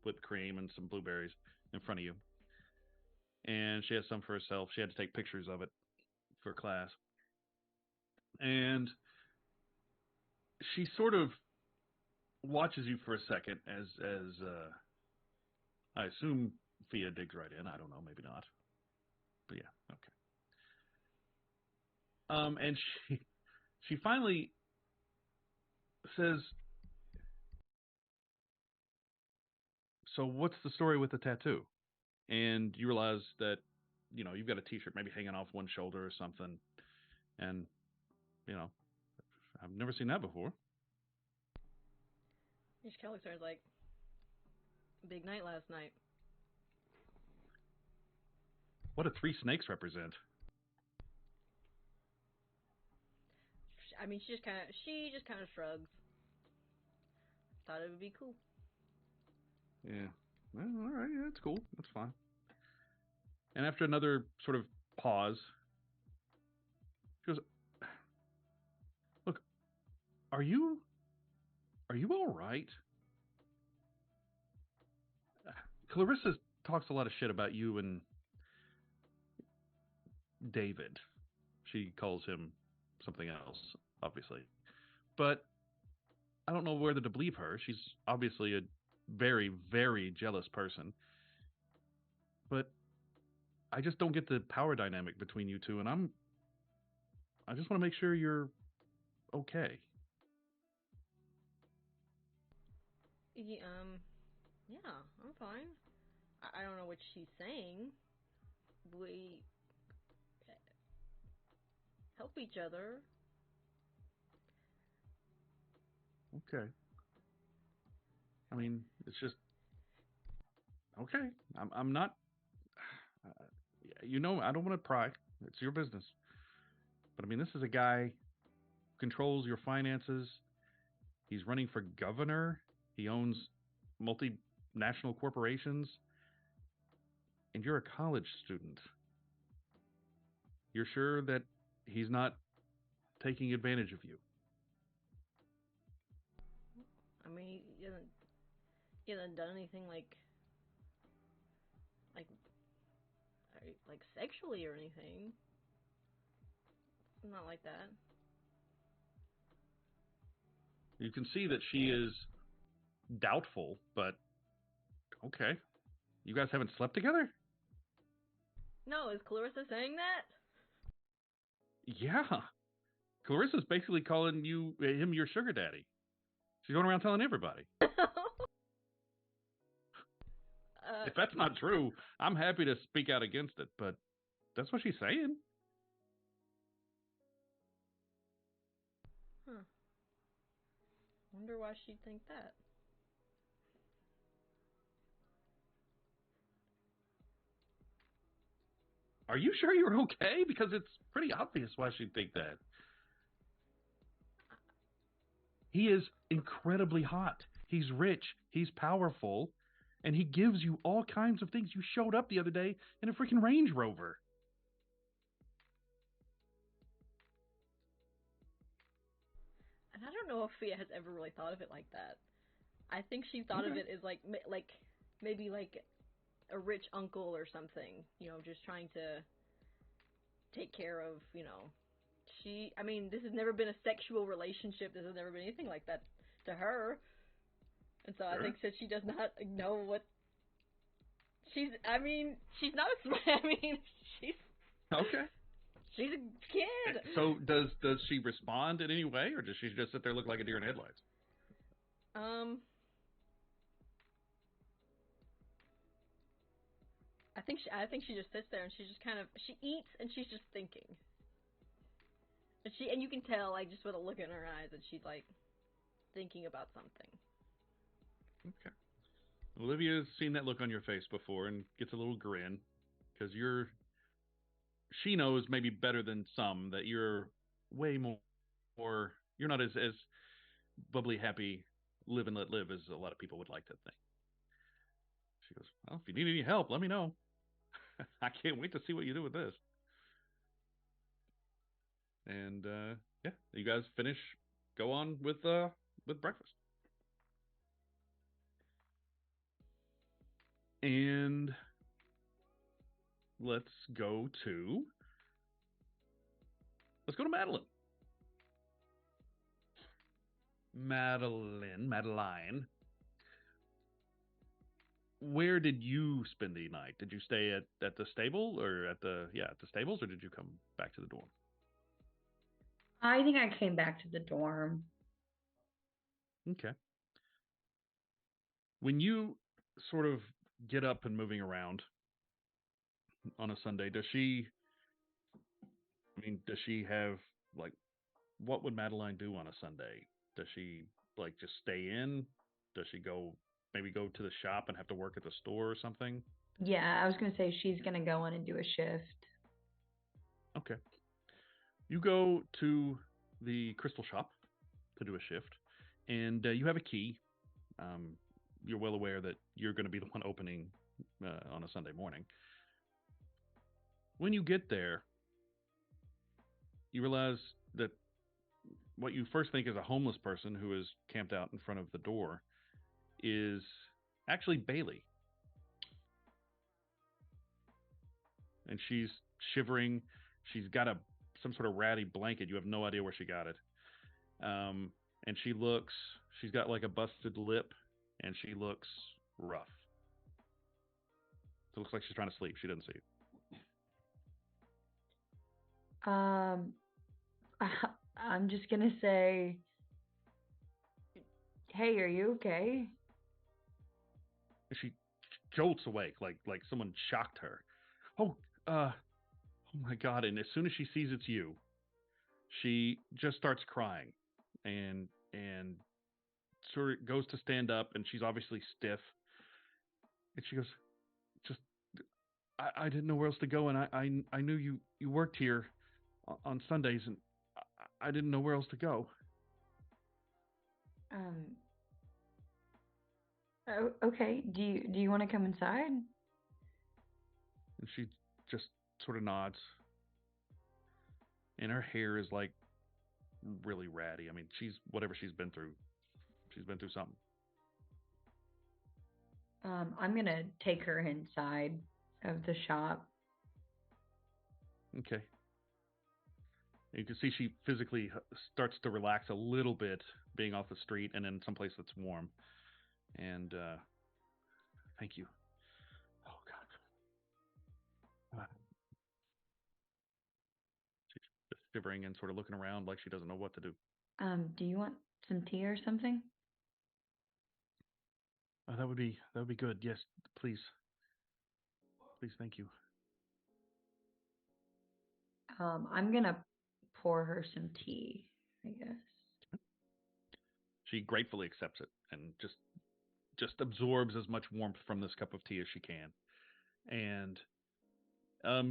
whipped cream and some blueberries in front of you. And she has some for herself. She had to take pictures of it for class, and she sort of watches you for a second as I assume Fia digs right in. I don't know, maybe not, but yeah, okay. And she finally says, "So what's the story with the tattoo?" And you realize that you've got a T-shirt maybe hanging off one shoulder or something, and you know I've never seen that before. Each Kelly starts like, big night last night. What do three snakes represent? I mean, she just kind of shrugs. Thought it would be cool. Yeah. Well, all right. Yeah, that's cool. That's fine. And after another sort of pause, she goes, "Look, are you all right? Clarissa talks a lot of shit about you and David. She calls him something else, obviously. But I don't know whether to believe her. She's obviously a very, very jealous person. But I just don't get the power dynamic between you two, and I just want to make sure you're okay." Yeah, yeah, I'm fine. I don't know what she's saying. We help each other. Okay. I mean, it's just okay. I'm not. Uh, I don't want to pry. It's your business. But I mean, this is a guy who controls your finances. He's running for governor. He owns multinational corporations, and you're a college student. You're sure that he's not taking advantage of you? I mean, he hasn't done anything like like sexually or anything. Not like that. You can see that she is doubtful, but okay. You guys haven't slept together? No, is Clarissa saying that? Yeah. Clarissa's basically calling him your sugar daddy. She's going around telling everybody. If that's not true, I'm happy to speak out against it, but that's what she's saying. Huh. Wonder why she'd think that. Are you sure you're okay? Because it's pretty obvious why she'd think that. He is incredibly hot. He's rich. He's powerful. And he gives you all kinds of things. You showed up the other day in a freaking Range Rover. And I don't know if Fia has ever really thought of it like that. I think she thought of Okay. it as like maybe like a rich uncle or something. You know, just trying to take care of. You know, I mean, this has never been a sexual relationship. This has never been anything like that to her. And so I Sure. think that she does not know what I mean, she's not a I mean, she's Okay. she's a kid. So does she respond in any way, or does she just sit there look like a deer in headlights? Um, I think she just sits there and she just kind of she eats and she's just thinking. And you can tell like just with a look in her eyes that she's like thinking about something. Okay. Olivia's seen that look on your face before and gets a little grin because she knows maybe better than some that you're way more you're not as bubbly, happy, live and let live as a lot of people would like to think. She goes, "Well, if you need any help, let me know. I can't wait to see what you do with this." And yeah, you guys finish, go on with breakfast, and let's go to Let's go to Madeline. Madeline. Where did you spend the night? Did you stay at the stable or at the stables, or did you come back to the dorm? I think I came back to the dorm. Okay. When you sort of get up and moving around on a Sunday, does she have, like, what would Madeline do on a Sunday? Does she, like, just stay in? Does she maybe go to the shop and have to work at the store or something? Yeah, I was going to say she's going to go in and do a shift. Okay. You go to the crystal shop to do a shift, and you have a key. You're well aware that you're going to be the one opening on a Sunday morning. When you get there, you realize that what you first think is a homeless person who is camped out in front of the door is actually Bailey. And she's shivering. She's got some sort of ratty blanket. You have no idea where she got it. And she's got like a busted lip, and she looks rough. It looks like she's trying to sleep. She doesn't see you. I'm just going to say, hey, are you okay? And she jolts awake like someone shocked her. Oh my God. And as soon as she sees it's you, she just starts crying and sort of goes to stand up, and she's obviously stiff. And she goes, just, I didn't know where else to go. And I knew you worked here on Sundays, and I didn't know where else to go. Okay. Do you want to come inside? And she just sort of nods. And her hair is like really ratty. I mean, whatever she's been through something. I'm going to take her inside of the shop. Okay. And you can see she physically starts to relax a little bit, being off the street and in someplace that's warm. And thank you. Oh God. She's just shivering and sort of looking around like she doesn't know what to do. Do you want some tea or something? Oh, that would be good. Yes, please. Please, thank you. I'm gonna pour her some tea, I guess. She gratefully accepts it and just absorbs as much warmth from this cup of tea as she can. And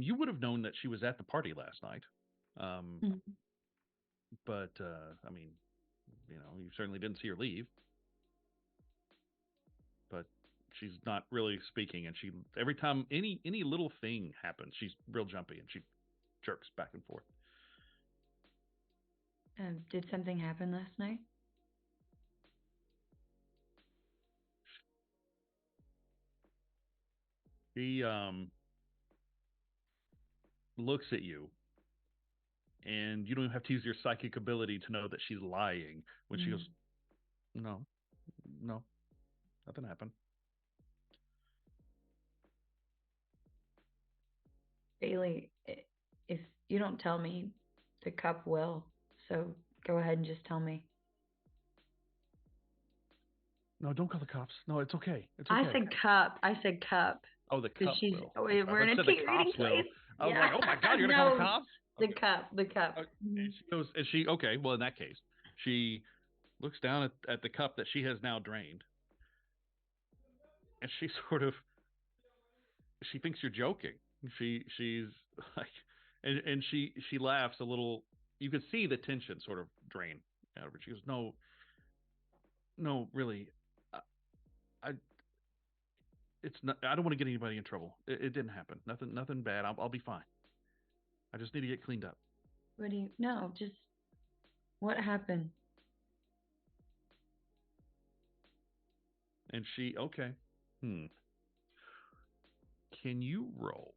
you would have known that she was at the party last night. But I mean, you certainly didn't see her leave. But she's not really speaking, and every time any little thing happens, she's real jumpy and she jerks back and forth. Did something happen last night? She looks at you, and you don't even have to use your psychic ability to know that she's lying when she goes, no, nothing happened. Bailey, if you don't tell me, the cup will. So go ahead and just tell me. No, don't call the cops. No, it's okay. It's okay. I said cup. Oh, the cup will. We're in a tea reading place. I was like, oh my God, you're going to call the cops? Okay. The cup. And she goes, okay, well, in that case, she looks down at the cup that she has now drained. And she she thinks you're joking. She's like, and she laughs a little. You could see the tension sort of drain out of her. She goes, no, really, it's not. I don't want to get anybody in trouble. It didn't happen. Nothing bad. I'll be fine. I just need to get cleaned up. Just what happened? And she, okay. Can you roll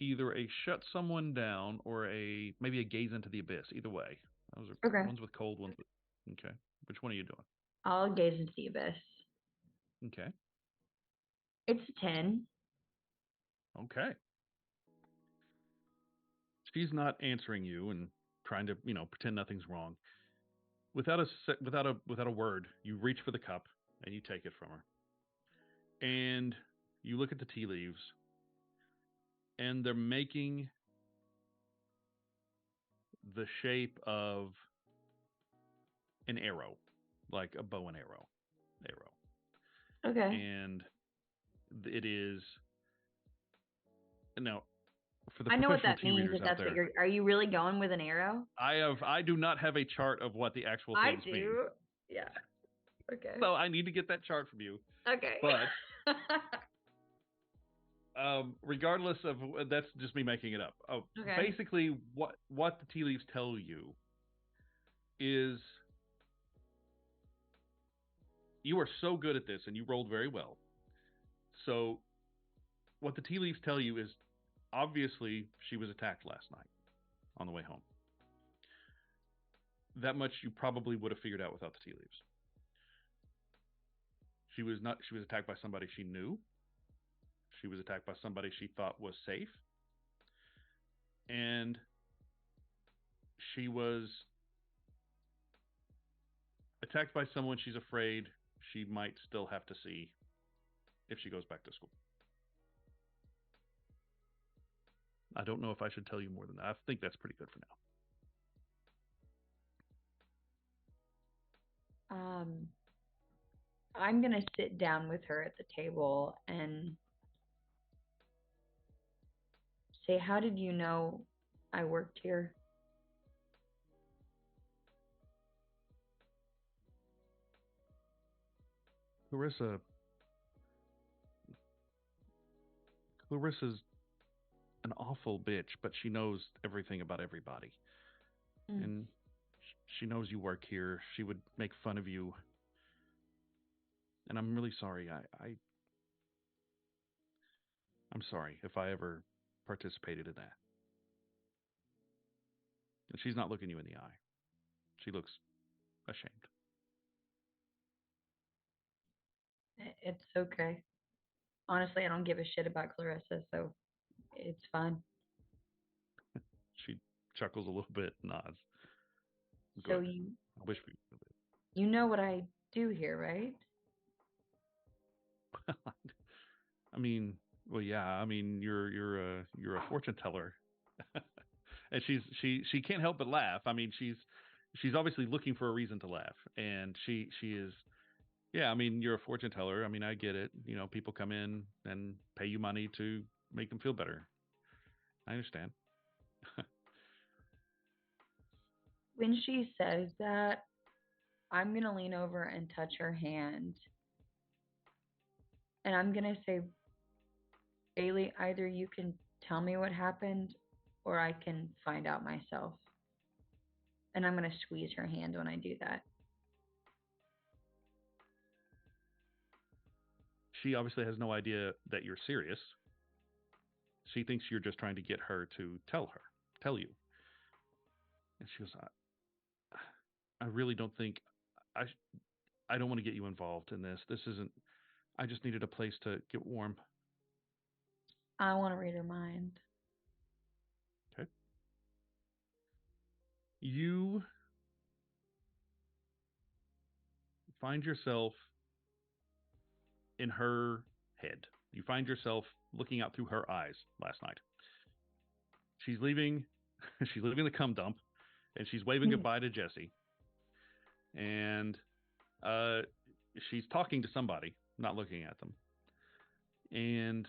either a shut someone down or maybe a gaze into the abyss. Either way, those are Okay. ones with cold, ones with. Okay, which one are you doing? I'll gaze into the abyss. Okay, It's a 10. okay. She's not answering you and trying to pretend nothing's wrong. Without a word, you reach for the cup and you take it from her, and you look at the tea leaves, and they're making the shape of an arrow, like a bow and arrow. Okay. And it is now for the I know what professional that tea means readers if out that's what there. are you really going with an arrow? I do not have a chart of what the actual I things mean, do. Yeah. Okay. so I need to get that chart from you. Okay. But regardless of that's just me making it up. Okay. Basically, what the tea leaves tell you is you are so good at this, and you rolled very well. So, what the tea leaves tell you is obviously she was attacked last night on the way home. That much you probably would have figured out without the tea leaves. She was attacked by somebody she knew. She was attacked by somebody she thought was safe. And she was attacked by someone she's afraid she might still have to see if she goes back to school. I don't know if I should tell you more than that. I think that's pretty good for now. I'm gonna sit down with her at the table and say, "How did you know I worked here?" Clarissa's an awful bitch, but she knows everything about everybody. Mm. And she knows you work here. She would make fun of you. And I'm really sorry. I'm sorry if I ever participated in that. And she's not looking you in the eye. She looks ashamed. It's okay. Honestly, I don't give a shit about Clarissa, so it's fine. She chuckles a little bit, nods. So Good. I wish we you know what I do here, right? I mean, well, yeah. I mean, you're a fortune teller, and she can't help but laugh. I mean, she's obviously looking for a reason to laugh, and she is. Yeah, I mean, you're a fortune teller. I mean, I get it. People come in and pay you money to make them feel better. I understand. When she says that, I'm gonna lean over and touch her hand. And I'm gonna say, Bailey, either you can tell me what happened or I can find out myself. And I'm gonna squeeze her hand when I do that. She obviously has no idea that you're serious. She thinks you're just trying to get her to tell you. And she goes, I really don't think I I don't want to get you involved in this. This isn't. I just needed a place to get warm. I want to read her mind. Okay. You find yourself in her head. You find yourself looking out through her eyes last night. She's leaving. She's leaving the cum dump, and she's waving goodbye to Jesse. And she's talking to somebody, not looking at them. And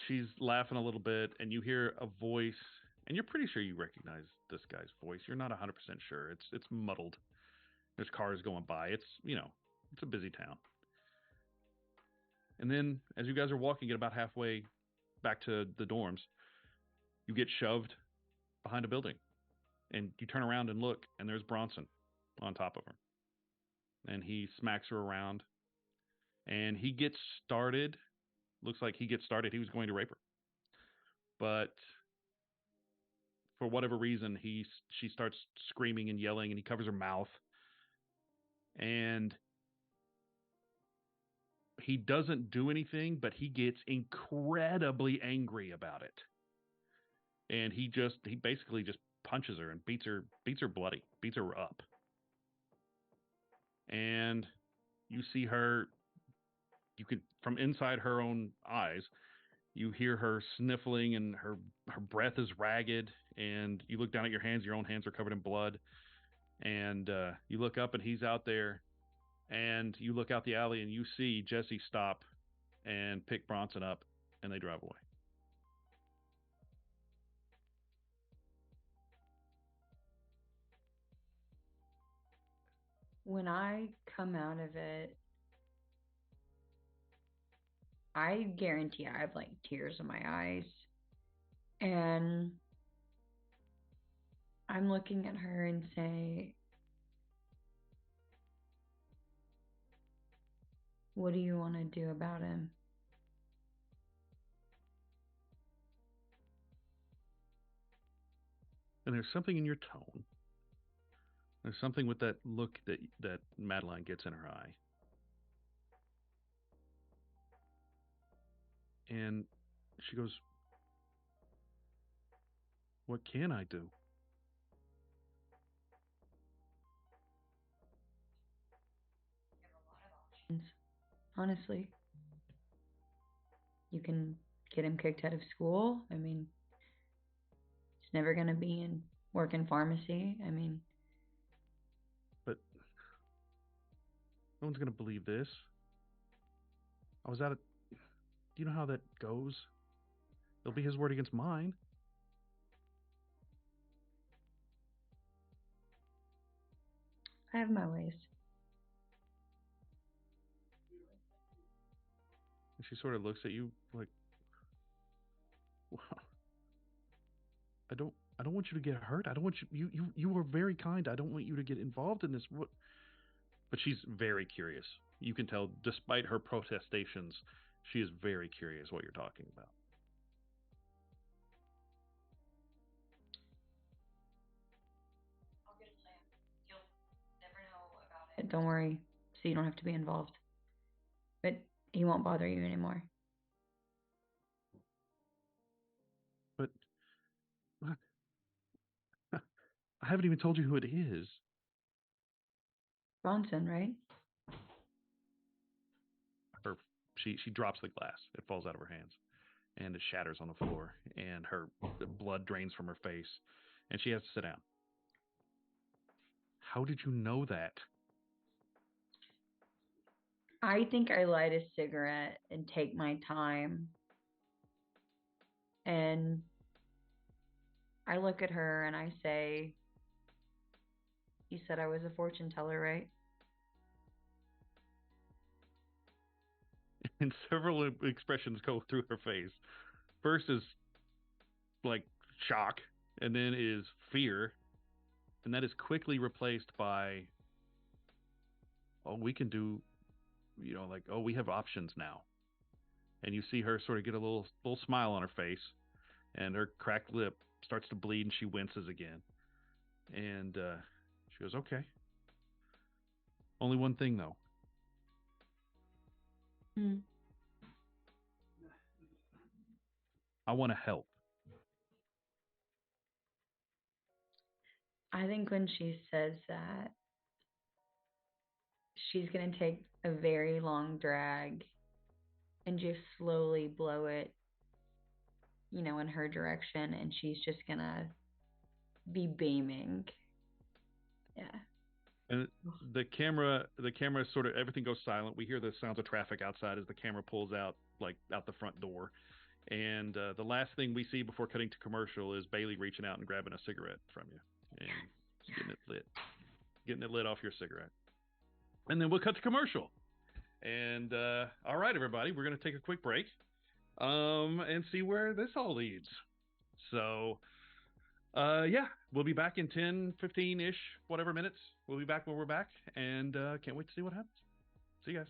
she's laughing a little bit, and you hear a voice, and you're pretty sure you recognize this guy's voice. You're not 100% sure. It's muddled. There's cars going by. It's a busy town. And then, as you guys are walking, about halfway back to the dorms, you get shoved behind a building, and you turn around and look, and there's Bronson on top of her, and he smacks her around, and he gets started looks like he gets started. He was going to rape her, but for whatever reason, she starts screaming and yelling, and he covers her mouth, and he doesn't do anything, but he gets incredibly angry about it, and he basically just punches her and beats her bloody, beats her up, and you see her. You can, from inside her own eyes, you hear her sniffling, and her breath is ragged, and you look down at your hands. Your own hands are covered in blood, and you look up, and he's out there, and you look out the alley, and you see Jesse stop and pick Bronson up, and they drive away. When I come out of it, I guarantee I have like tears in my eyes. And I'm looking at her and say, what do you want to do about him? And there's something in your tone. There's something with that look that Madeline gets in her eye. And she goes, what can I do? Honestly, you can get him kicked out of school. I mean, he's never going to be in work in pharmacy. I mean, but no one's going to believe this. I was out at. Do you know how that goes? It'll be his word against mine. I have my ways. And she sort of looks at you like, I don't want you to get hurt. I don't want you were very kind. I don't want you to get involved in this. What? But she's very curious. You can tell, despite her protestations, she is very curious what you're talking about. I'll get a plan. You'll never know about it. Don't worry, so you don't have to be involved. But he won't bother you anymore. But I haven't even told you who it is. Bronson, right? She drops the glass. It falls out of her hands, and it shatters on the floor, and the blood drains from her face, and she has to sit down. How did you know that? I think I light a cigarette and take my time. And I look at her and I say, you said I was a fortune teller, right? And several expressions go through her face. First is like shock, and then is fear, and that is quickly replaced by, oh, we can do, like, oh, we have options now. And you see her sort of get a little smile on her face, and her cracked lip starts to bleed, and she winces again. And she goes, okay. Only one thing, though. I want to help. I think when she says that, she's going to take a very long drag and just slowly blow it, in her direction. And she's just going to be beaming. Yeah. And the camera sort of, everything goes silent. We hear the sounds of traffic outside as the camera pulls out the front door. And the last thing we see before cutting to commercial is Bailey reaching out and grabbing a cigarette from you and getting it lit off your cigarette. And then we'll cut to commercial. And all right, everybody, we're going to take a quick break and see where this all leads. So, yeah, we'll be back in 10, 15-ish, whatever minutes. We'll be back when we're back, and can't wait to see what happens. See you guys.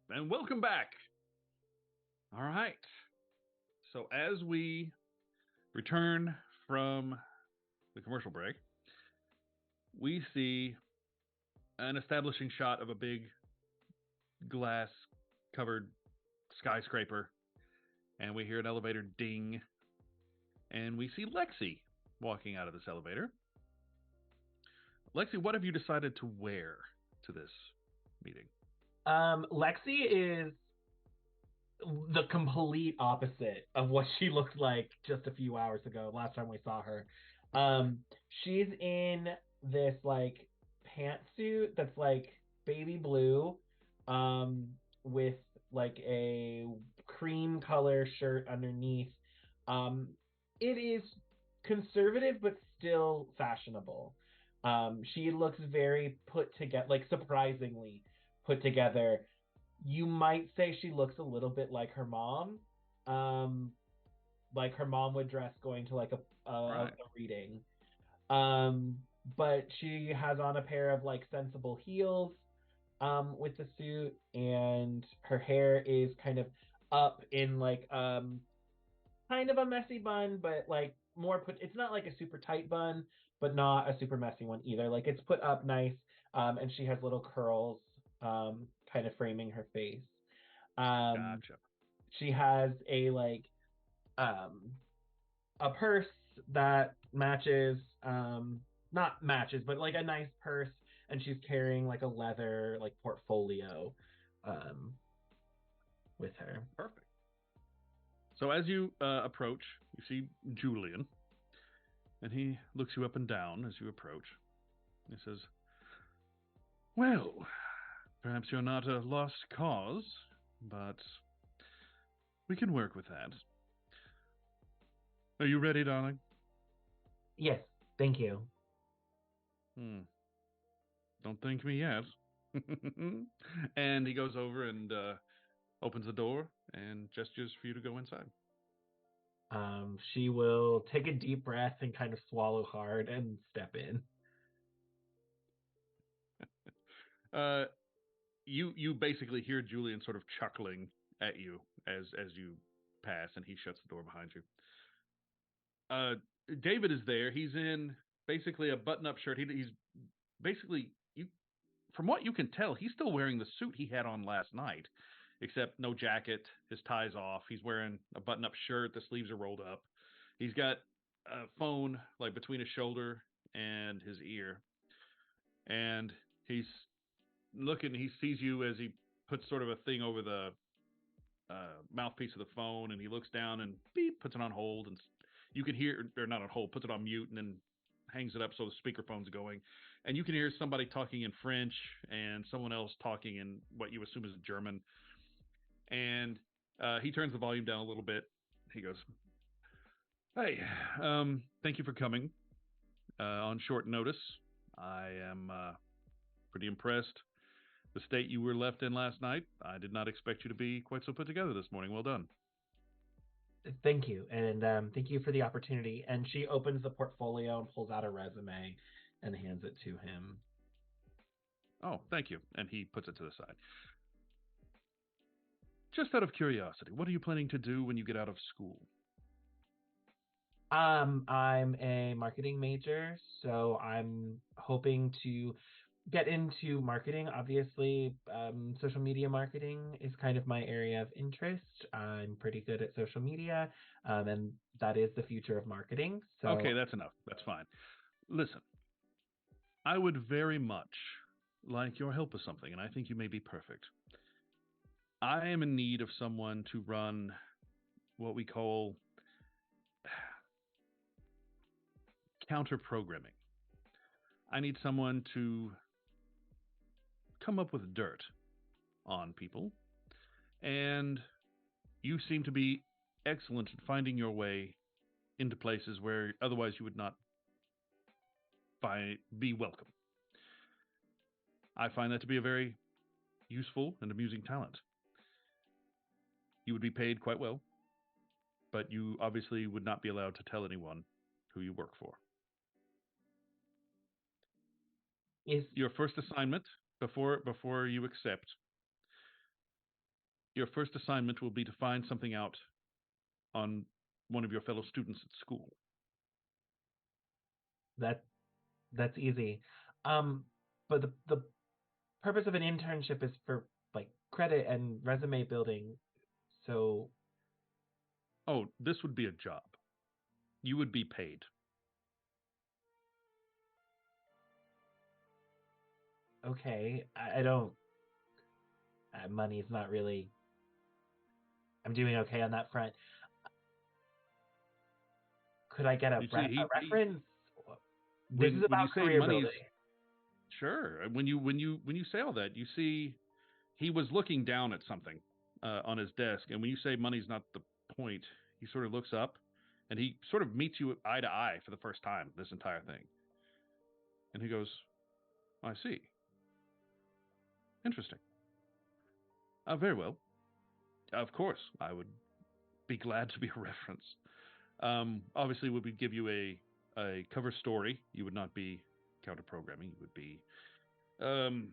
And welcome back. All right. So as we return from the commercial break, we see an establishing shot of a big glass covered skyscraper, and we hear an elevator ding, and we see Lexi walking out of this elevator. Lexi, what have you decided to wear to this meeting? Lexi is the complete opposite of what she looked like just a few hours ago, last time we saw her. She's in this like pantsuit that's like baby blue, with like a cream color shirt underneath. Um, it is conservative but still fashionable. She looks very put together, like surprisingly put together. You might say she looks a little bit like her mom. Um, like her mom would dress going to like a reading. Um, but she has on a pair of like sensible heels with the suit, and her hair is kind of up in like kind of a messy bun, but like more put. It's not like a super tight bun, but not a super messy one either. Like it's put up nice, and she has little curls, kind of framing her face. Um, Gotcha. she has um a purse that matches, not matches, but like a nice purse, and she's carrying like a leather like portfolio, um, with her. Perfect. So as you approach, you see Julian, and he looks you up and down as you approach. He says, "Well, perhaps you're not a lost cause, but we can work with that. Are you ready, darling?" Yes, thank you. Hmm. Don't thank me yet. And he goes over and opens the door and gestures for you to go inside. She will take a deep breath and kind of swallow hard and step in. Uh, you basically hear Julian sort of chuckling at you as you pass, and he shuts the door behind you. David is there. He's in basically a button-up shirt. He's basically you. From what you can tell, he's still wearing the suit he had on last night, except no jacket. His tie's off. He's wearing a button-up shirt. The sleeves are rolled up. He's got a phone like between his shoulder and his ear, and he's looking. He sees you as he puts sort of a thing over the mouthpiece of the phone, and he looks down and beep, puts it on hold, and you can hear, or not on hold, puts it on mute, and then hangs it up so the speakerphone's going, and you can hear somebody talking in French and someone else talking in what you assume is German, and he turns the volume down a little bit. He goes, "Hey, thank you for coming on short notice. I am pretty impressed. The state you were left in last night, I did not expect you to be quite so put together this morning. Well done." Thank you, and thank you for the opportunity. And she opens the portfolio and pulls out a resume and hands it to him. "Oh, thank you." And he puts it to the side. "Just out of curiosity, what are you planning to do when you get out of school?" I'm a marketing major, so I'm hoping to get into marketing. Obviously, social media marketing is kind of my area of interest. I'm pretty good at social media, and that is the future of marketing. So, Okay, that's enough. That's fine. Listen, I would very much like your help with something, and I think you may be perfect. I am in need of someone to run what we call counter programming. I need someone to come up with dirt on people, and you seem to be excellent at finding your way into places where otherwise you would not be welcome. I find that to be a very useful and amusing talent. You would be paid quite well, but you obviously would not be allowed to tell anyone who you work for. is Your first assignment before you accept Your first assignment will be to find something out on one of your fellow students at school. That's easy. But the purpose of an internship is for like credit and resume building. So Oh, this would be a job. You would be paid. okay, I don't. Money's not really. I'm doing okay on that front. Could I get a You see, reference? This is when you about say career money's building. sure. When you say all that, you see he was looking down at something on his desk, and when you say money's not the point, he sort of looks up, and he sort of meets you eye to eye for the first time this entire thing, and he goes, "I see. Interesting. Very well. Of course, I would be glad to be a reference. Obviously, we would give you a cover story. You would not be counter programming. You would be um,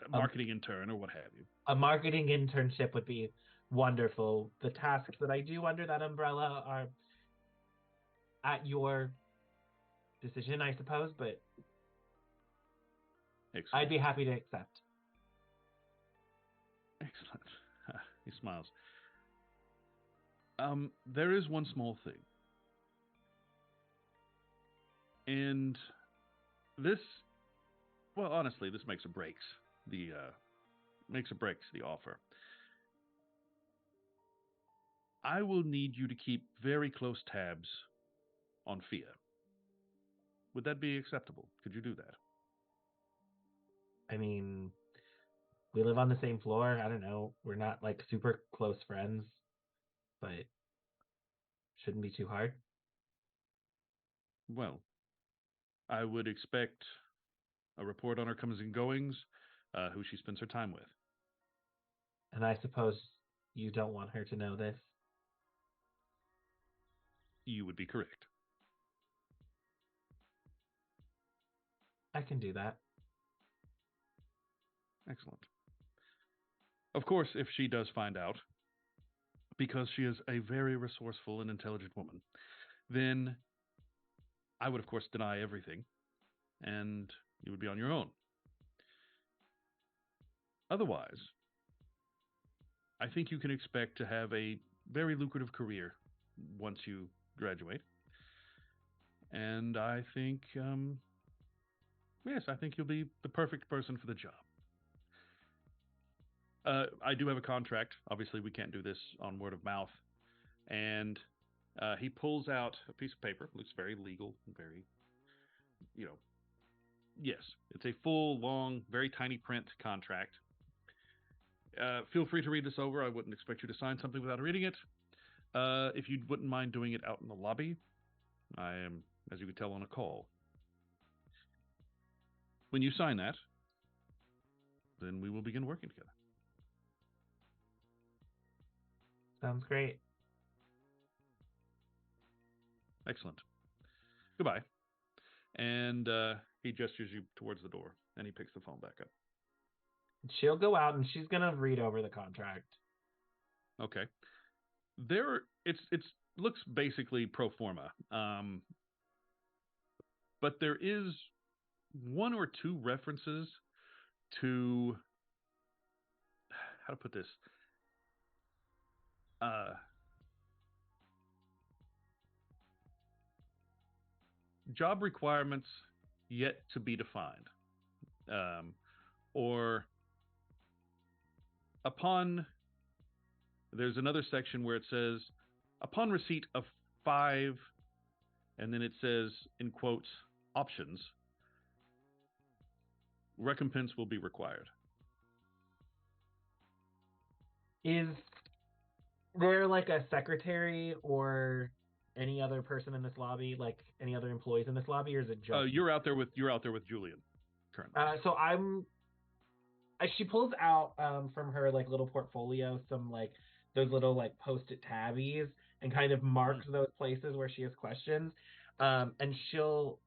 a marketing intern or what have you. A marketing internship would be wonderful. The tasks that I do under that umbrella are at your decision, I suppose, but Excellent. I'd be happy to accept. Excellent. He smiles. There is one small thing, and this, well, honestly, this makes or breaks the offer. I will need you to keep very close tabs on Fia. Would that be acceptable? Could you do that? I mean, we live on the same floor. I don't know. We're not like super close friends, but shouldn't be too hard. Well, I would expect a report on her comings and goings, who she spends her time with. And I suppose you don't want her to know this. You would be correct. I can do that. Excellent. Of course, if she does find out, because she is a very resourceful and intelligent woman, then I would, of course, deny everything, and you would be on your own. Otherwise, I think you can expect to have a very lucrative career once you graduate. And I think, yes, I think you'll be the perfect person for the job. I do have a contract. Obviously, we can't do this on word of mouth. And he pulls out a piece of paper. Looks very legal, very, you know, yes, it's a full, long, very tiny print contract. Feel free to read this over. I wouldn't expect you to sign something without reading it. If you wouldn't mind doing it out in the lobby, I am, as you can tell, on a call. When you sign that, then we will begin working together. Sounds great. Excellent. Goodbye. And he gestures you towards the door, and he picks the phone back up. She'll go out and she's gonna read over the contract. Okay. It's looks basically pro forma, but there is one or two references to how to put this. Job requirements yet to be defined, or upon. There's another section where it says, upon receipt of 5, and then it says in quotes options, recompense will be required. Is there like a secretary or any other person in this lobby, like any other employees in this lobby, or is it just You're out there with Julian currently. so she pulls out from her like little portfolio some like those little like post-it tabbies and kind of marks those places where she has questions, and she'll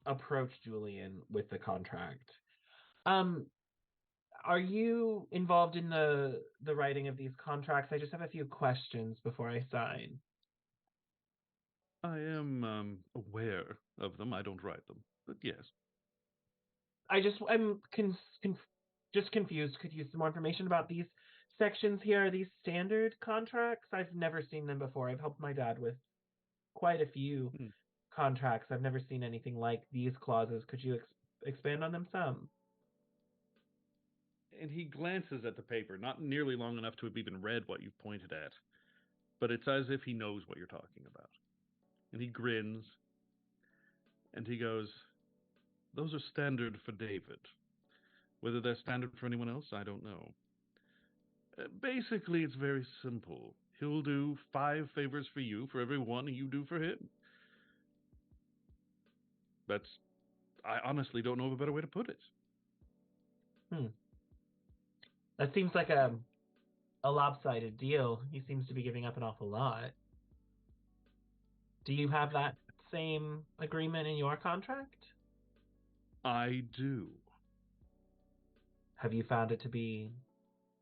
approach Julian with the contract. Are you involved in the writing of these contracts? I just have a few questions before I sign. I am aware of them. I don't write them, but yes. I'm just confused. Could you use some more information about these sections here? Are these standard contracts? I've never seen them before. I've helped my dad with quite a few Hmm. contracts. I've never seen anything like these clauses. Could you expand on them some? And he glances at the paper, not nearly long enough to have even read what you've pointed at, but it's as if he knows what you're talking about. And he grins, and he goes, "Those are standard for David. Whether they're standard for anyone else, I don't know. Basically, it's very simple. He'll do 5 favors for you for every one you do for him. That's, I honestly don't know of a better way to put it." That seems like a lopsided deal. He seems to be giving up an awful lot. Do you have that same agreement in your contract? I do. Have you found it to be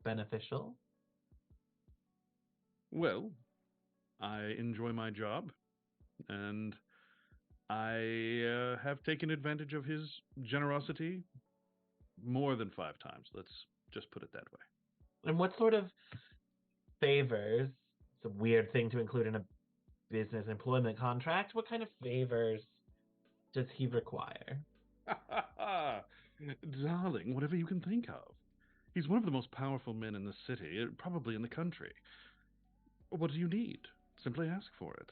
beneficial? Well, I enjoy my job, and I have taken advantage of his generosity more than 5 times. Let's just put it that way. And what sort of favors? It's a weird thing to include in a business employment contract. What kind of favors does he require? Darling, whatever you can think of. He's one of the most powerful men in the city, probably in the country. What do you need? Simply ask for it.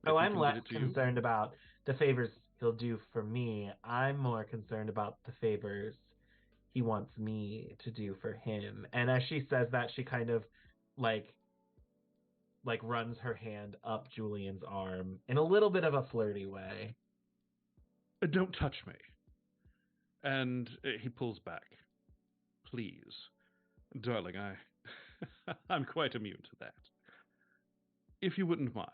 Oh, If he I'm can give less it to you, concerned about the favors he'll do for me. I'm more concerned about the favors he wants me to do for him. And as she says that, she kind of like runs her hand up Julian's arm in a little bit of a flirty way. don't touch me. And he pulls back. Please. Darling, I'm quite immune to that. If you wouldn't mind.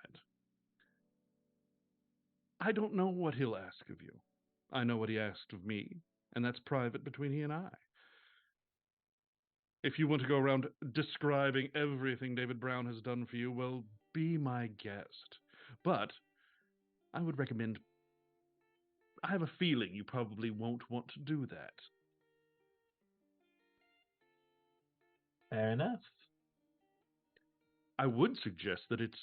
I don't know what he'll ask of you. I know what he asked of me, and that's private between he and I. If you want to go around describing everything David Brown has done for you, well, be my guest. But I would recommend. I have a feeling you probably won't want to do that. Fair enough. I would suggest that it's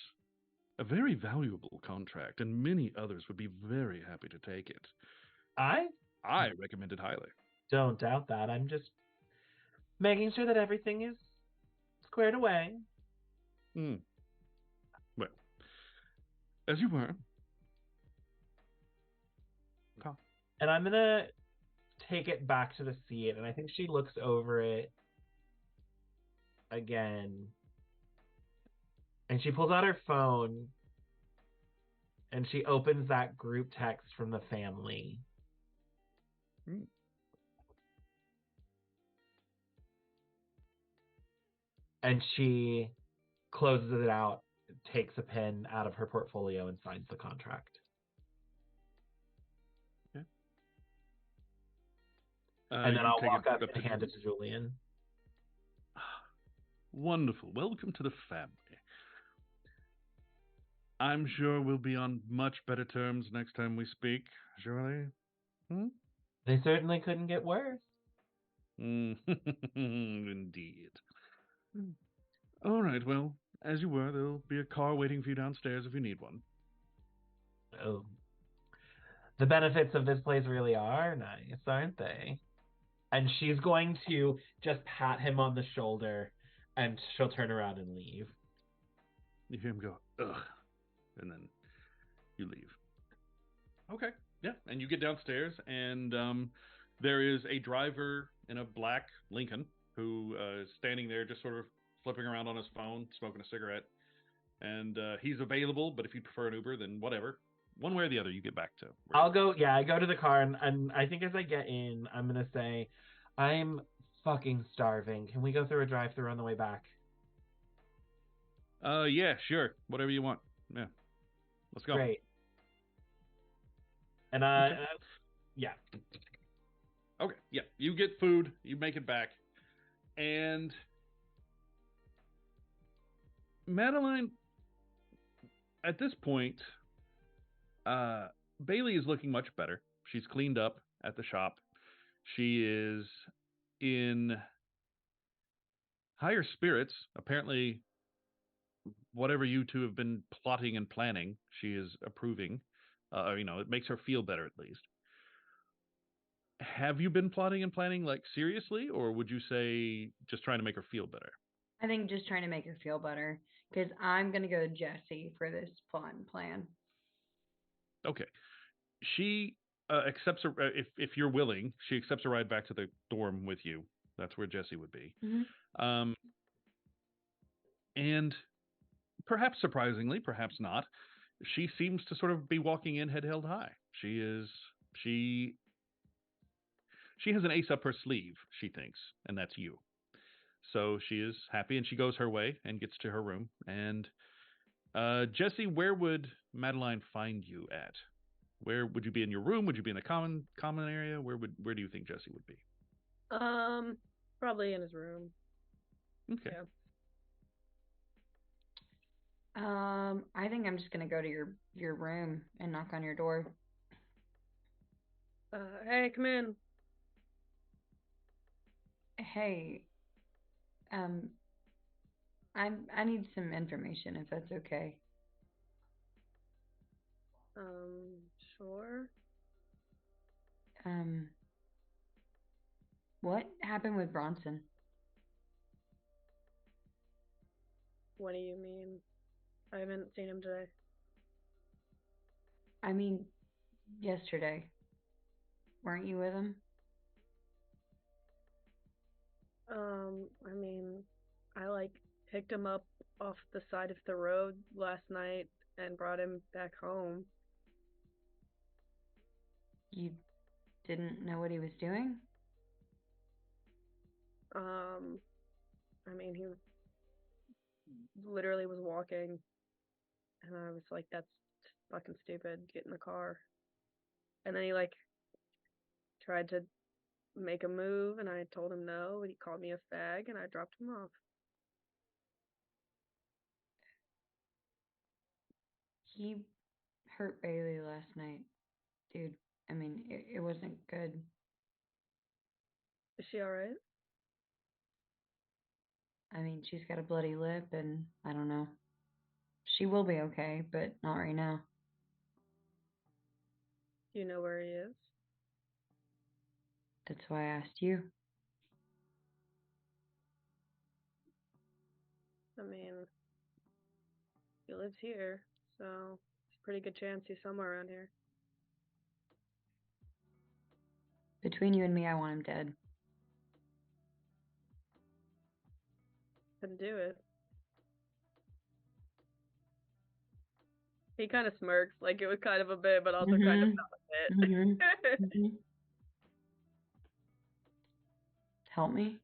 a very valuable contract, and many others would be very happy to take it. I I recommend it highly. don't doubt that. I'm just making sure that everything is squared away. Well, as you were. And I'm gonna take it back to the seat, and I think she looks over it again. And she pulls out her phone and she opens that group text from the family. And she closes it out, takes a pen out of her portfolio, and signs the contract. Okay. And then I'll walk up and hand it to Julian. Wonderful. Welcome to the family. I'm sure we'll be on much better terms next time we speak, surely? They certainly couldn't get worse. Indeed. All right, well, as you were, there'll be a car waiting for you downstairs if you need one. Oh. The benefits of this place really are nice, aren't they? And she's going to just pat him on the shoulder, and she'll turn around and leave. You hear him go, ugh, and then you leave. Okay, yeah, and you get downstairs, and there is a driver in a black Lincoln who is standing there just sort of flipping around on his phone, smoking a cigarette. And he's available, but if you prefer an Uber, then whatever. One way or the other, you get back to. I go to the car, and I think as I get in, I'm going to say, I'm fucking starving. Can we go through a drive-thru on the way back? Yeah, sure. Whatever you want. Yeah. Let's go. Great. And Okay. yeah. Okay, yeah, you get food, you make it back, and Madeline, at this point, uh, Bailey is looking much better. She's cleaned up at the shop. She is in higher spirits. Apparently, whatever you two have been plotting and planning, she is approving. It makes her feel better at least. Have you been plotting and planning like seriously, or would you say just trying to make her feel better? I think just trying to make her feel better because I'm gonna go to Jesse for this plot and plan. Okay. She accepts a, if you're willing, she accepts a ride back to the dorm with you. That's where Jesse would be. Mm-hmm. Um, and perhaps surprisingly, perhaps not, she seems to sort of be walking in head held high. She she has an ace up her sleeve, she thinks, and that's you. So she is happy, and she goes her way and gets to her room. And Jesse, where would Madeline find you at? Where would you be in your room? Would you be in the common area? Where do you think Jesse would be? Probably in his room. Okay. Yeah. I think I'm just gonna go to your room and knock on your door. Hey, come in. Hey, um, I need some information if that's okay. Sure. Um, what happened with Bronson? What do you mean? I haven't seen him today. I mean, yesterday. Weren't you with him? I mean, I picked him up off the side of the road last night and brought him back home. You didn't know what he was doing? I mean, he literally was walking, and I was like, that's fucking stupid. Get in the car. And then he tried to make a move, and I told him no, and he called me a fag, and I dropped him off. He hurt Bailey last night, dude. I mean, it wasn't good. Is she alright? I mean, she's got a bloody lip, and I don't know. She will be okay, but not right now. Do you know where he is? That's why I asked you. I mean, he lives here, so it's a pretty good chance he's somewhere around here. Between you and me, I want him dead. Couldn't do it. He kind of smirks, like it was kind of a bit, but also kind of not a bit. Mm-hmm. Help me?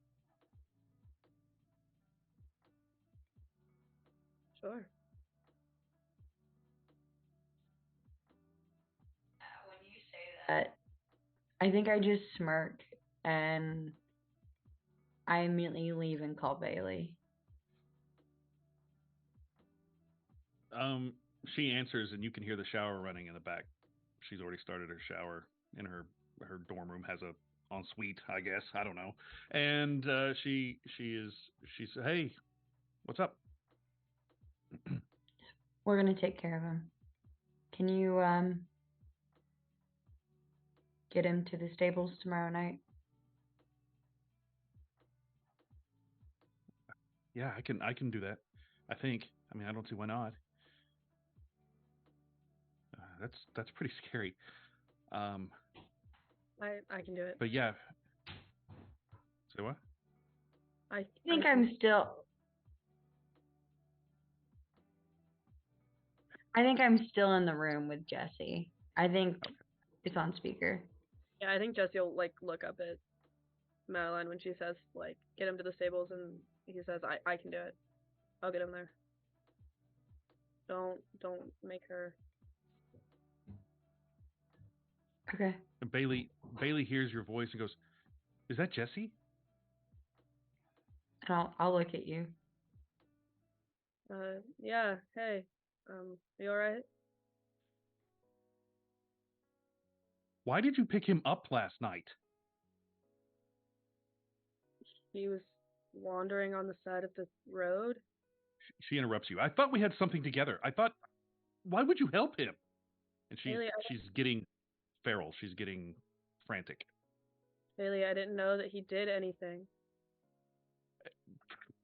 Sure. When you say that, I think I just smirk and I immediately leave and call Bailey. She answers, and you can hear the shower running in the back. She's already started her shower in her dorm room. Has a ensuite, I guess. I don't know. And she said, "Hey, what's up?" We're gonna take care of him. Can you get him to the stables tomorrow night? Yeah, I can do that. I think. I mean, I don't see why not. That's pretty scary. Um, I can do it. but yeah. Say what? I think I'm still. I think I'm still in the room with Jesse. I think it's on speaker. Yeah, I think Jesse will look up at Madeline when she says get him to the stables, and he says I can do it. I'll get him there. Don't make her. Okay. And Bailey hears your voice and goes, "Is that Jesse?" And I'll look at you. Yeah. Hey. You all right? Why did you pick him up last night? He was wandering on the side of the road. She interrupts you. I thought we had something together. Why would you help him? And Haley, she's getting feral. She's getting frantic. Haley, I didn't know that he did anything.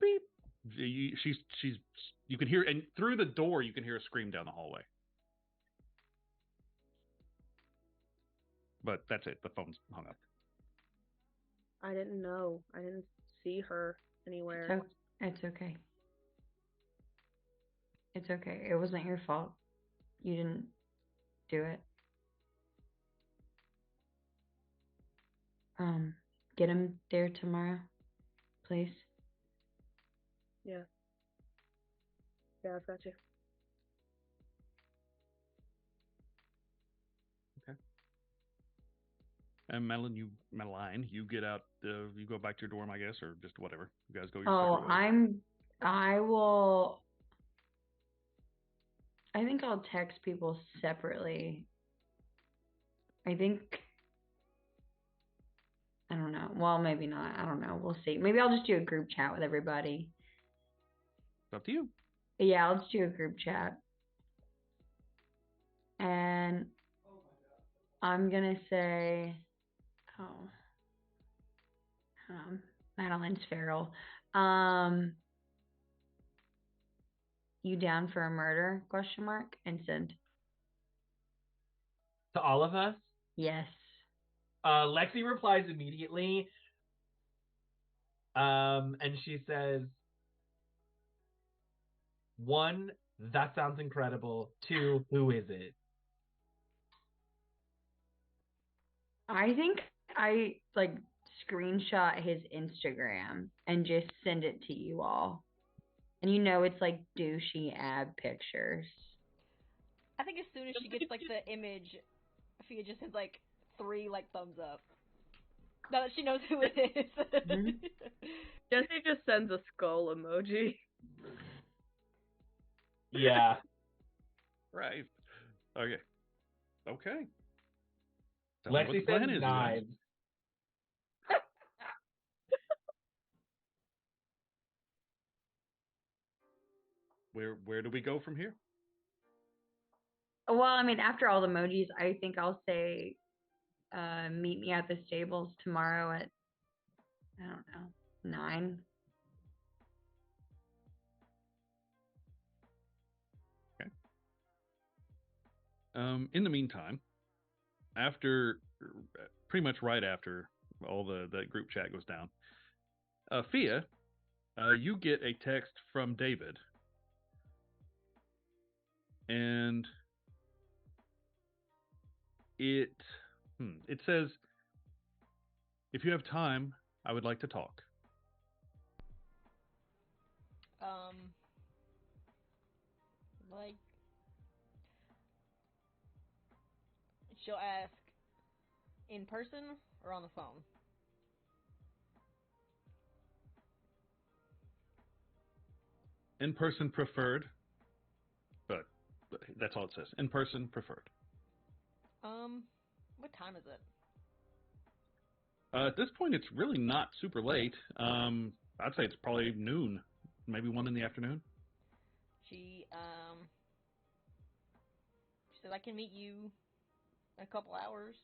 Beep. She's you can hear, and through the door you can hear a scream down the hallway. But that's it. The phone's hung up. I didn't know. I didn't see her anywhere. So it's okay. It's okay. It wasn't your fault. You didn't do it. Get him there tomorrow, please. Yeah. Yeah, I've got you. Okay. And Madeline, you get out. You go back to your dorm, I guess, or just whatever. You guys go your separate ways. I will. I think I'll text people separately. I don't know. Well, maybe not. I don't know. We'll see. Maybe I'll just do a group chat with everybody. It's up to you. Yeah, I'll just do a group chat. And I'm gonna say, oh, Madeline's feral. You down for a murder? Question mark. And send. To all of us. Yes. Lexi replies immediately. And she says, 1, that sounds incredible. 2, who is it? I think I screenshot his Instagram and just send it to you all. And it's like douchey ab pictures. I think as soon as she gets like the image, Fia just sends like 3 like thumbs up. Now that she knows who it is. Mm-hmm. Jesse just sends a skull emoji. Yeah. Right. Okay. Tell me what the Lexi plan sends is, you guys. knives. Where do we go from here? Well, I mean, after all the emojis, I think I'll say, meet me at the stables tomorrow at, I don't know, 9. Okay. In the meantime, after pretty much right after all the group chat goes down, Fia, you get a text from David, and it says, "If you have time, I would like to talk." Like, she'll ask in person or on the phone. In person preferred, but that's all it says. In person preferred. What time is it? At this point, it's really not super late. I'd say it's probably noon, maybe 1 in the afternoon. She said I can meet you in a couple hours.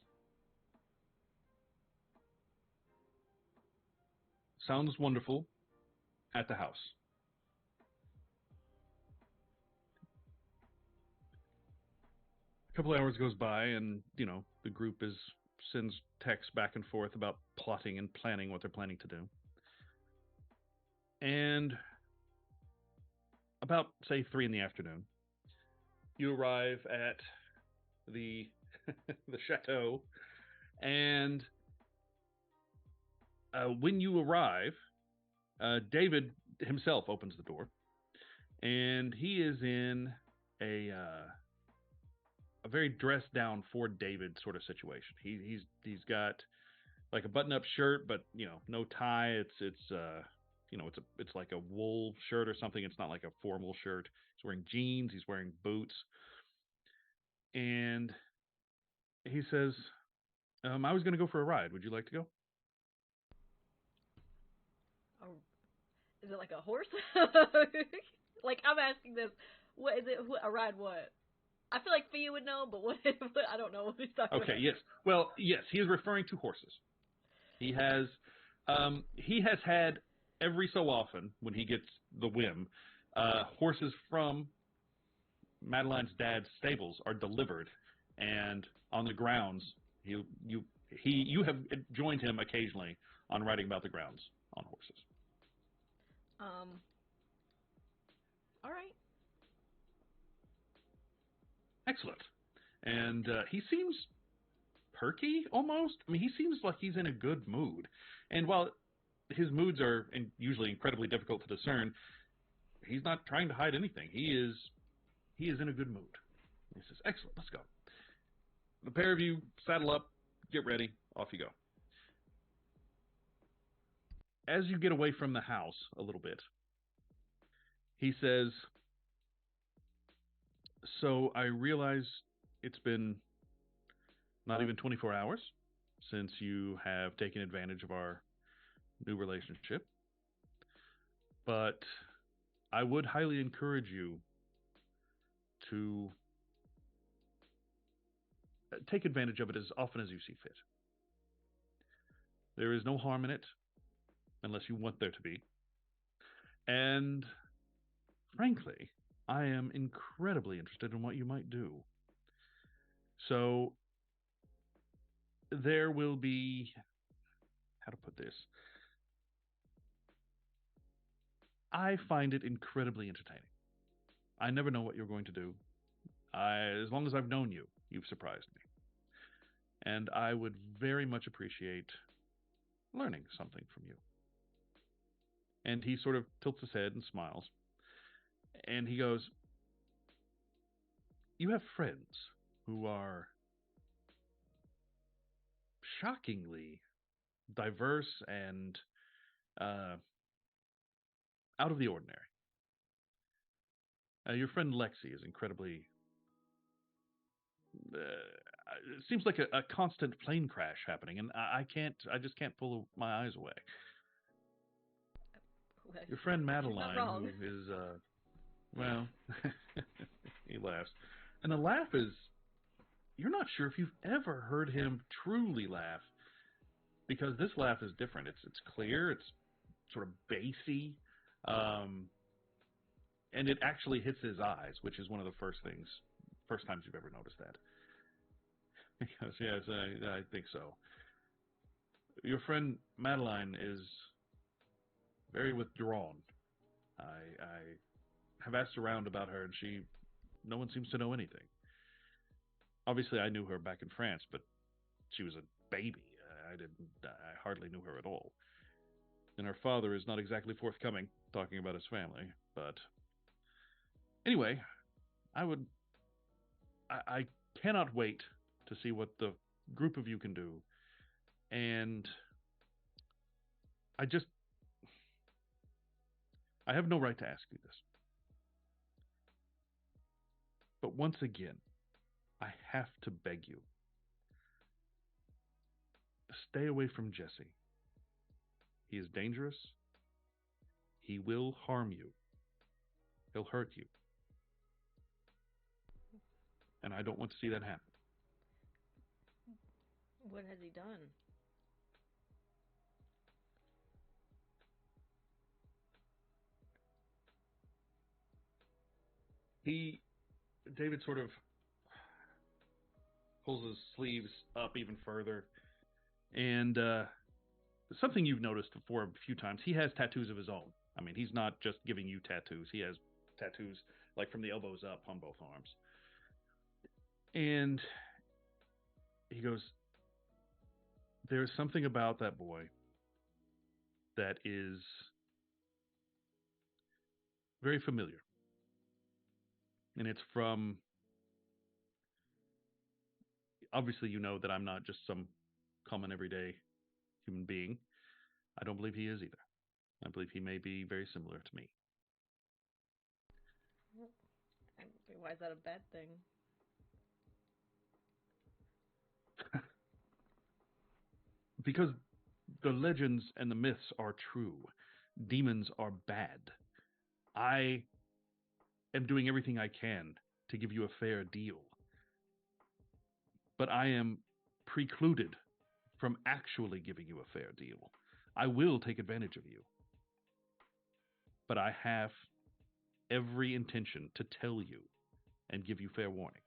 Sounds wonderful. At the house. A couple hours goes by, and the group sends texts back and forth about plotting and planning what they're planning to do. And about, say, 3 in the afternoon, you arrive at the the chateau, and when you arrive, David himself opens the door, and he is in a a very dressed down Ford David sort of situation. He's got like a button up shirt, but no tie. It's like a wool shirt or something. It's not like a formal shirt. He's wearing jeans. He's wearing boots, and he says, "I was going to go for a ride. Would you like to go?" Oh, is it like a horse? Like I'm asking this. What is it? A ride? What? I feel like Fia would know, but what? I don't know what he's talking Okay. about. Yes. Well, yes. He is referring to horses. He has had every so often when he gets the whim, horses from Madeline's dad's stables are delivered, and on the grounds, you have joined him occasionally on riding about the grounds on horses. Um. All right. Excellent. And he seems perky almost. I mean, he seems like he's in a good mood. And while his moods are usually incredibly difficult to discern, he's not trying to hide anything. He is in a good mood. He says, "Excellent, let's go." The pair of you saddle up, get ready, off you go. As you get away from the house a little bit, he says, "So I realize it's been not even 24 hours since you have taken advantage of our new relationship, but I would highly encourage you to take advantage of it as often as you see fit. There is no harm in it unless you want there to be. And frankly, I am incredibly interested in what you might do. So there will be, how to put this? I find it incredibly entertaining. I never know what you're going to do. As long as I've known you, you've surprised me. And I would very much appreciate learning something from you." And he sort of tilts his head and smiles. And he goes, "You have friends who are shockingly diverse and uh, out of the ordinary. Your friend Lexi is incredibly. It seems like a constant plane crash happening, and I can't. I just can't pull my eyes away. Well, Your friend she's not Madeline, wrong. who is well, he laughs, and the laugh is. You're not sure if you've ever heard him truly laugh, because this laugh is different. It's clear. It's sort of bassy. Um, and it actually hits his eyes, which is one of the first times you've ever noticed that. He goes, "Yes, I think so. Your friend Madeline is very withdrawn. I have asked around about her, and no one seems to know anything. Obviously, I knew her back in France, but she was a baby. I hardly knew her at all. And her father is not exactly forthcoming talking about his family. But anyway, I would I cannot wait to see what the group of you can do. And I just I have no right to ask you this. But once again, I have to beg you. Stay away from Jesse. He is dangerous. He will harm you. He'll hurt you. And I don't want to see that happen." What has he done? David sort of pulls his sleeves up even further. And something you've noticed before a few times, he has tattoos of his own. I mean, he's not just giving you tattoos. He has tattoos like from the elbows up on both arms. And he goes, "There's something about that boy that is very familiar. And it's from obviously you know that I'm not just some common everyday human being. I don't believe he is either. I believe he may be very similar to me. Why is that a bad thing? Because the legends and the myths are true. Demons are bad. I am doing everything I can to give you a fair deal. But I am precluded from actually giving you a fair deal. I will take advantage of you. But I have every intention to tell you and give you fair warning.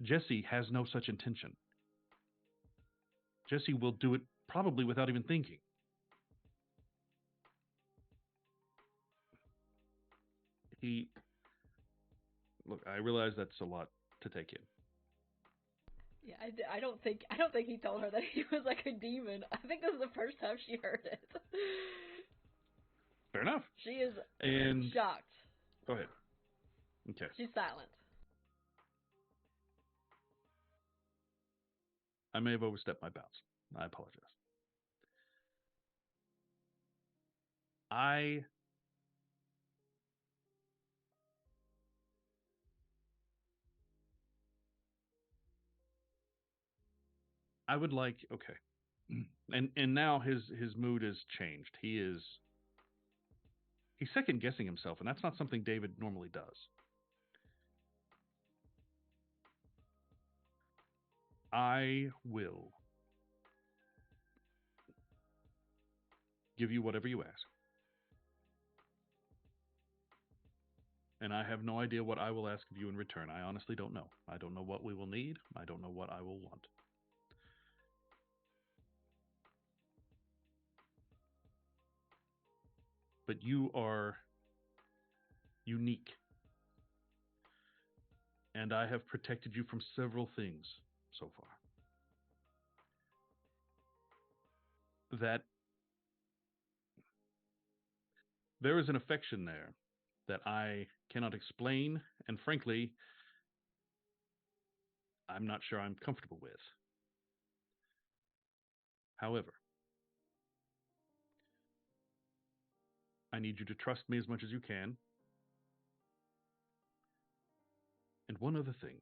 Jesse has no such intention. Jesse will do it probably without even thinking. Look, I realize that's a lot to take in. Yeah, I don't think he told her that he was like a demon. I think this is the first time she heard it. Fair enough. She is And shocked. Go ahead. Okay. She's silent. I may have overstepped my bounds. I apologize. I would like, okay. And now his mood has changed. He's second guessing himself, and that's not something David normally does. I will give you whatever you ask. And I have no idea what I will ask of you in return. I honestly don't know. I don't know what we will need. I don't know what I will want. But you are unique. And I have protected you from several things so far. That there is an affection there that I cannot explain, and frankly, I'm not sure I'm comfortable with. However, I need you to trust me as much as you can. And one other thing.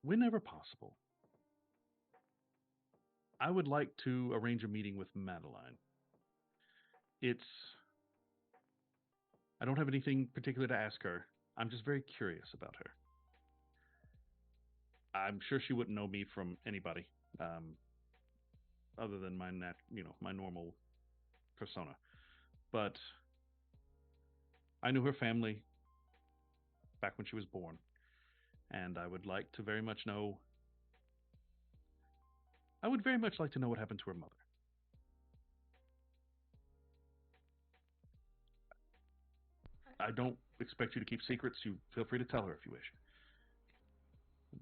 Whenever possible, I would like to arrange a meeting with Madeline. I don't have anything particular to ask her. I'm just very curious about her. I'm sure she wouldn't know me from anybody, other than my normal persona. But I knew her family back when she was born, and I would very much like to know what happened to her mother. I don't expect you to keep secrets. You feel free to tell her if you wish.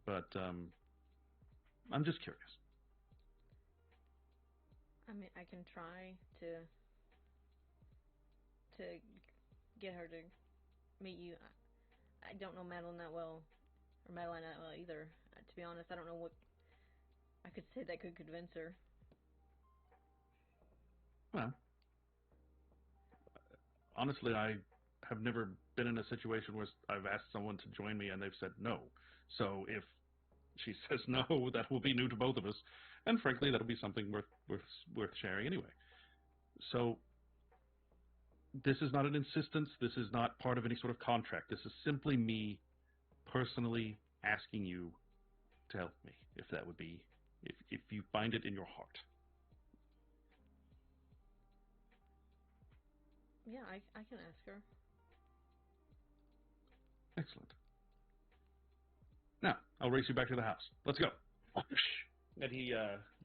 But I'm just curious. I mean, I can try to get her to meet you. I don't know Madeline that well, or Madeline that well either. To be honest, I don't know what I could say that could convince her. Well, honestly, I have never been in a situation where I've asked someone to join me and they've said no. So if she says no, that will be new to both of us, and frankly, that'll be something worth sharing anyway. So this is not an insistence. This is not part of any sort of contract. This is simply me personally asking you to help me, if you find it in your heart. Yeah, I can ask her. Excellent. Now, I'll race you back to the house. Let's go. And he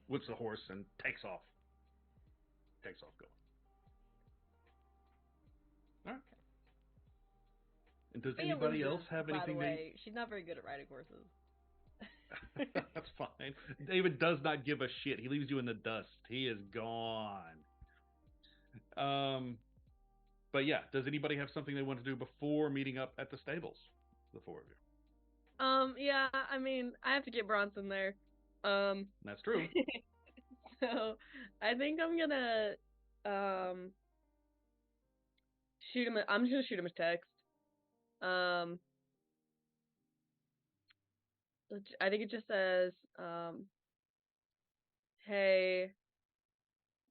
whips the horse and takes off. Takes off going. All right. And does anybody else have anything? By the way, she's not very good at riding horses. That's fine. David does not give a shit. He leaves you in the dust. He is gone. But yeah, does anybody have something they want to do before meeting up at the stables? The four of you. Yeah, I mean, I have to get Bronson there. That's true. So I think I'm gonna um shoot him. I'm just gonna shoot him a text. Um, I think it just says, "Hey,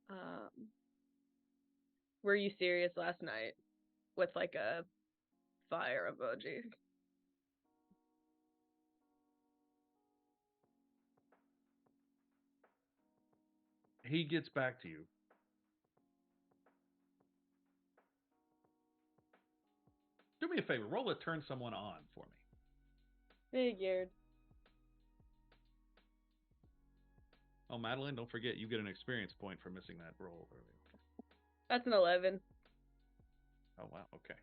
um, were you serious last night?" With like a fire emoji. He gets back to you. Do me a favor. Roll a turn someone on for me. Figured. Oh, Madeline, don't forget you get an experience point for missing that roll earlier. That's an 11. Oh, wow. Okay.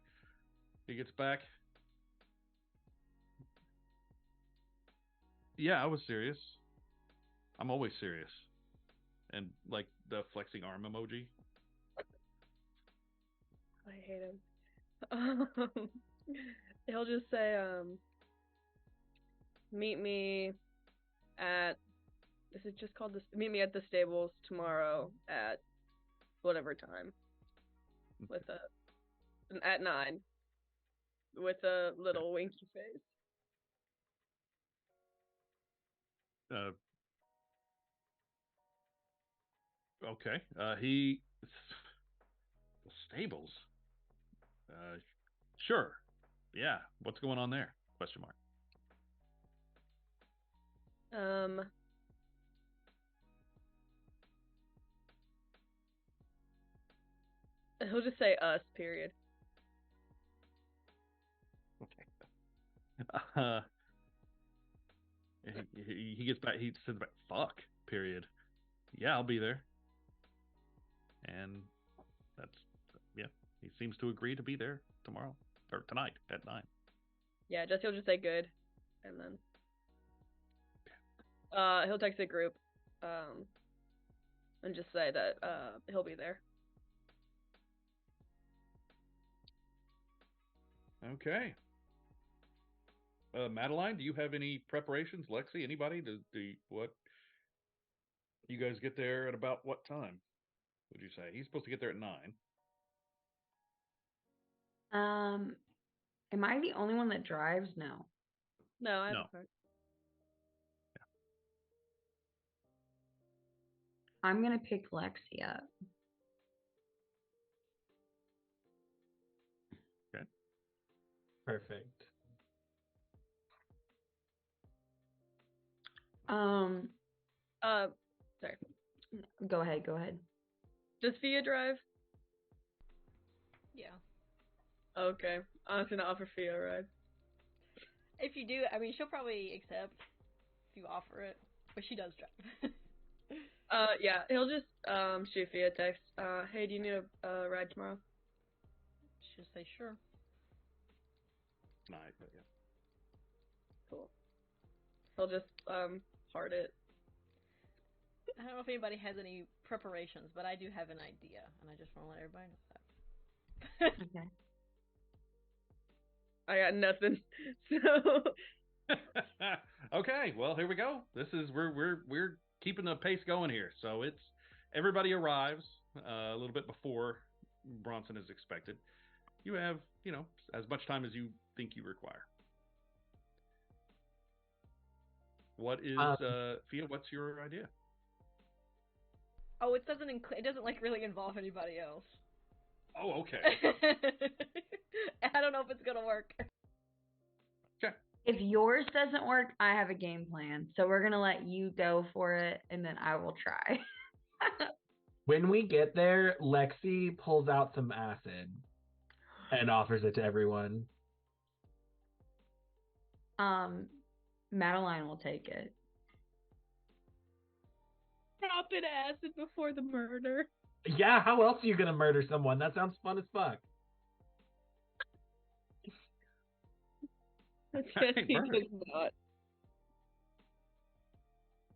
He gets back. Yeah, I was serious. I'm always serious. And like the flexing arm emoji. I hate him. He'll just say, meet me at this is just called this meet me at the stables tomorrow at whatever time. With a at 9. With a little winky face. Uh, okay. He the stables. Sure. Yeah. What's going on there? Question mark. Um he'll just say us, period. Okay. He gets back. He says back, "Fuck." Period. Yeah, I'll be there. And that's yeah. He seems to agree to be there tomorrow or tonight at 9. Yeah, he'll just say good, and then he'll text the group, and just say that he'll be there. Okay. Madeline, do you have any preparations? Lexi, anybody? Do what? You guys get there at about what time? Would you say he's supposed to get there at 9? Am I the only one that drives? No. No, I have No. a card. I'm gonna pick Lexi up. Okay. Perfect. Sorry. Go ahead. Does Fia drive? Yeah. Okay. I was gonna offer Fia a ride. If you do, I mean, she'll probably accept if you offer it, but she does drive. Yeah, he'll just shoot Fia a text. Hey, do you need a ride tomorrow? She'll say sure. Night, but yeah. Cool. He'll just heart it. I don't know if anybody has any preparations, but I do have an idea, and I just want to let everybody know that. Okay. I got nothing. So Okay, well here we go. This is we're keeping the pace going here. So it's everybody arrives a little bit before Bronson is expected. You have as much time as you think you require. What is Fia? What's your idea? Oh, it doesn't like really involve anybody else. Oh, okay. I don't know if it's gonna work. Okay. If yours doesn't work, I have a game plan. So we're gonna let you go for it, and then I will try. When we get there, Lexi pulls out some acid and offers it to everyone. Madeline will take it. drop in acid before the murder. Yeah, how else are you gonna murder someone? That sounds fun as fuck. Jesse does not.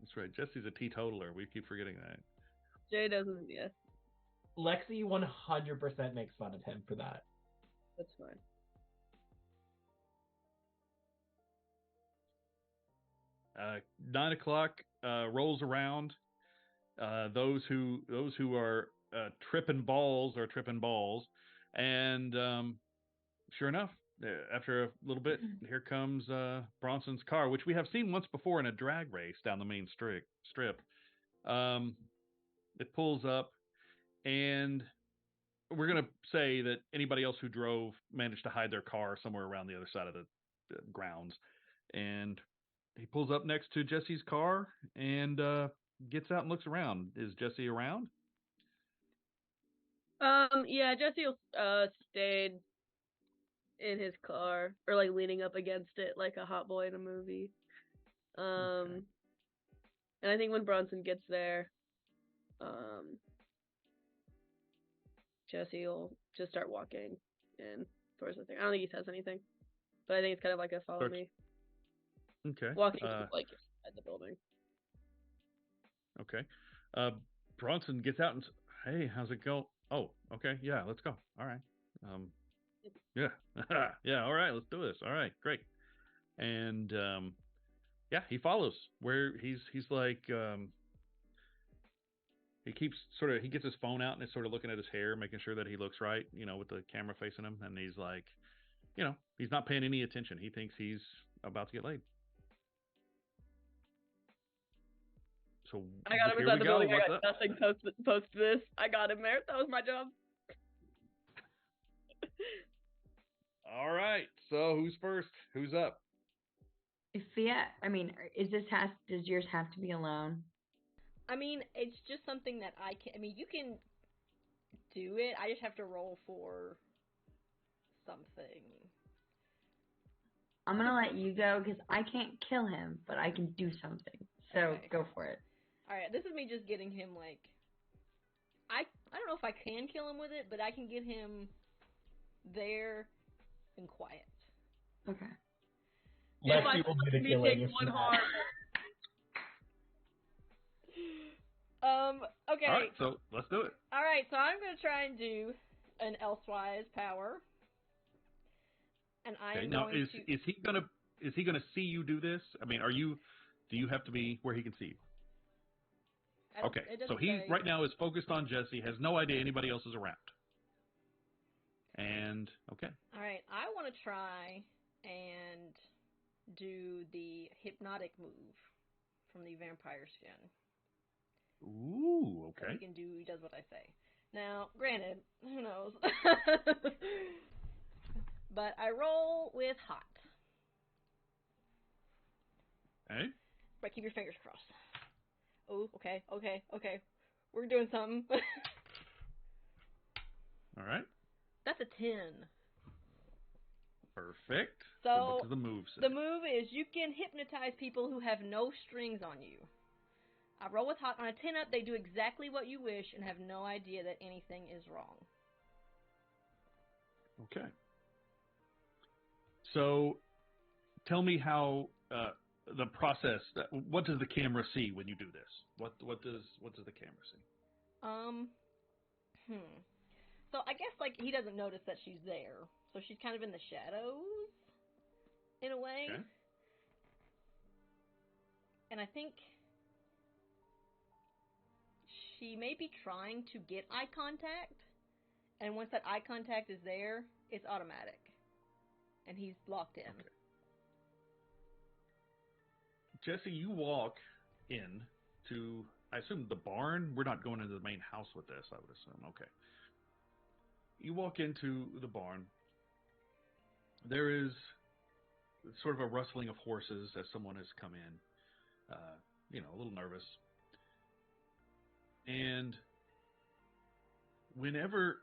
That's right. Jesse's a teetotaler. We keep forgetting that. Jay doesn't. Yes, Lexi 100% makes fun of him for that. that's fine. 9 o'clock rolls around. Those who are tripping balls are tripping balls, and sure enough, after a little bit, here comes Bronson's car, which we have seen once before in a drag race down the main strip. It pulls up, and we're gonna say that anybody else who drove managed to hide their car somewhere around the other side of the grounds, and he pulls up next to Jesse's car and gets out and looks around. Is Jesse around? Yeah, Jesse stayed in his car, or like leaning up against it like a hot boy in a movie. Okay. And I think when Bronson gets there, Jesse will just start walking in towards the thing. I don't think he says anything, but I think it's kind of like a follow me. Okay. Walking like inside the building. Okay. Bronson gets out and hey, how's it go? Oh, okay, yeah, let's go. All right. Yeah, yeah. All right, let's do this. All right, great. And yeah, he follows where he's like he keeps he gets his phone out and is sort of looking at his hair, making sure that he looks right, with the camera facing him, and he's like, he's not paying any attention. He thinks he's about to get laid. So I got him here inside we the go. building. What's I got up? nothing post this. I got him there. That was my job. All right. So who's first? Who's up? I mean, does yours have to be alone? I mean, it's just something that I can. I mean, you can do it. I just have to roll for something. I'm gonna let you go because I can't kill him, but I can do something. So Okay. Go for it. All right, this is me just getting him like. I don't know if I can kill him with it, but I can get him there and quiet. Okay. Lexi will do the killing if one harm. Okay. All right, so let's do it. All right, so I'm gonna try and do an elsewise power, and I'm Now going to. is he gonna see you do this? I mean, do you have to be where he can see you? Okay, so he right now is focused on Jesse, has no idea anybody else is around. And okay. All right, I want to try and do the hypnotic move from the vampire skin. Ooh, okay. So he does what I say. Now, granted, who knows? But I roll with hot. Hey? But keep your fingers crossed. Oh, okay. We're doing something. All right. That's a 10. Perfect. So what does the move say? The move is you can hypnotize people who have no strings on you. I roll with hot. On a 10 up, they do exactly what you wish and have no idea that anything is wrong. Okay. So, tell me how the process. What does the camera see when you do this? What does the camera see? So I guess like he doesn't notice that she's there, so she's kind of in the shadows, in a way. Okay. And I think she may be trying to get eye contact, and once that eye contact is there, it's automatic, and he's locked in. Okay. Jesse, you walk in to, I assume, the barn. We're not going into the main house with this, I would assume. Okay. You walk into the barn. There is sort of a rustling of horses as someone has come in, a little nervous. And whenever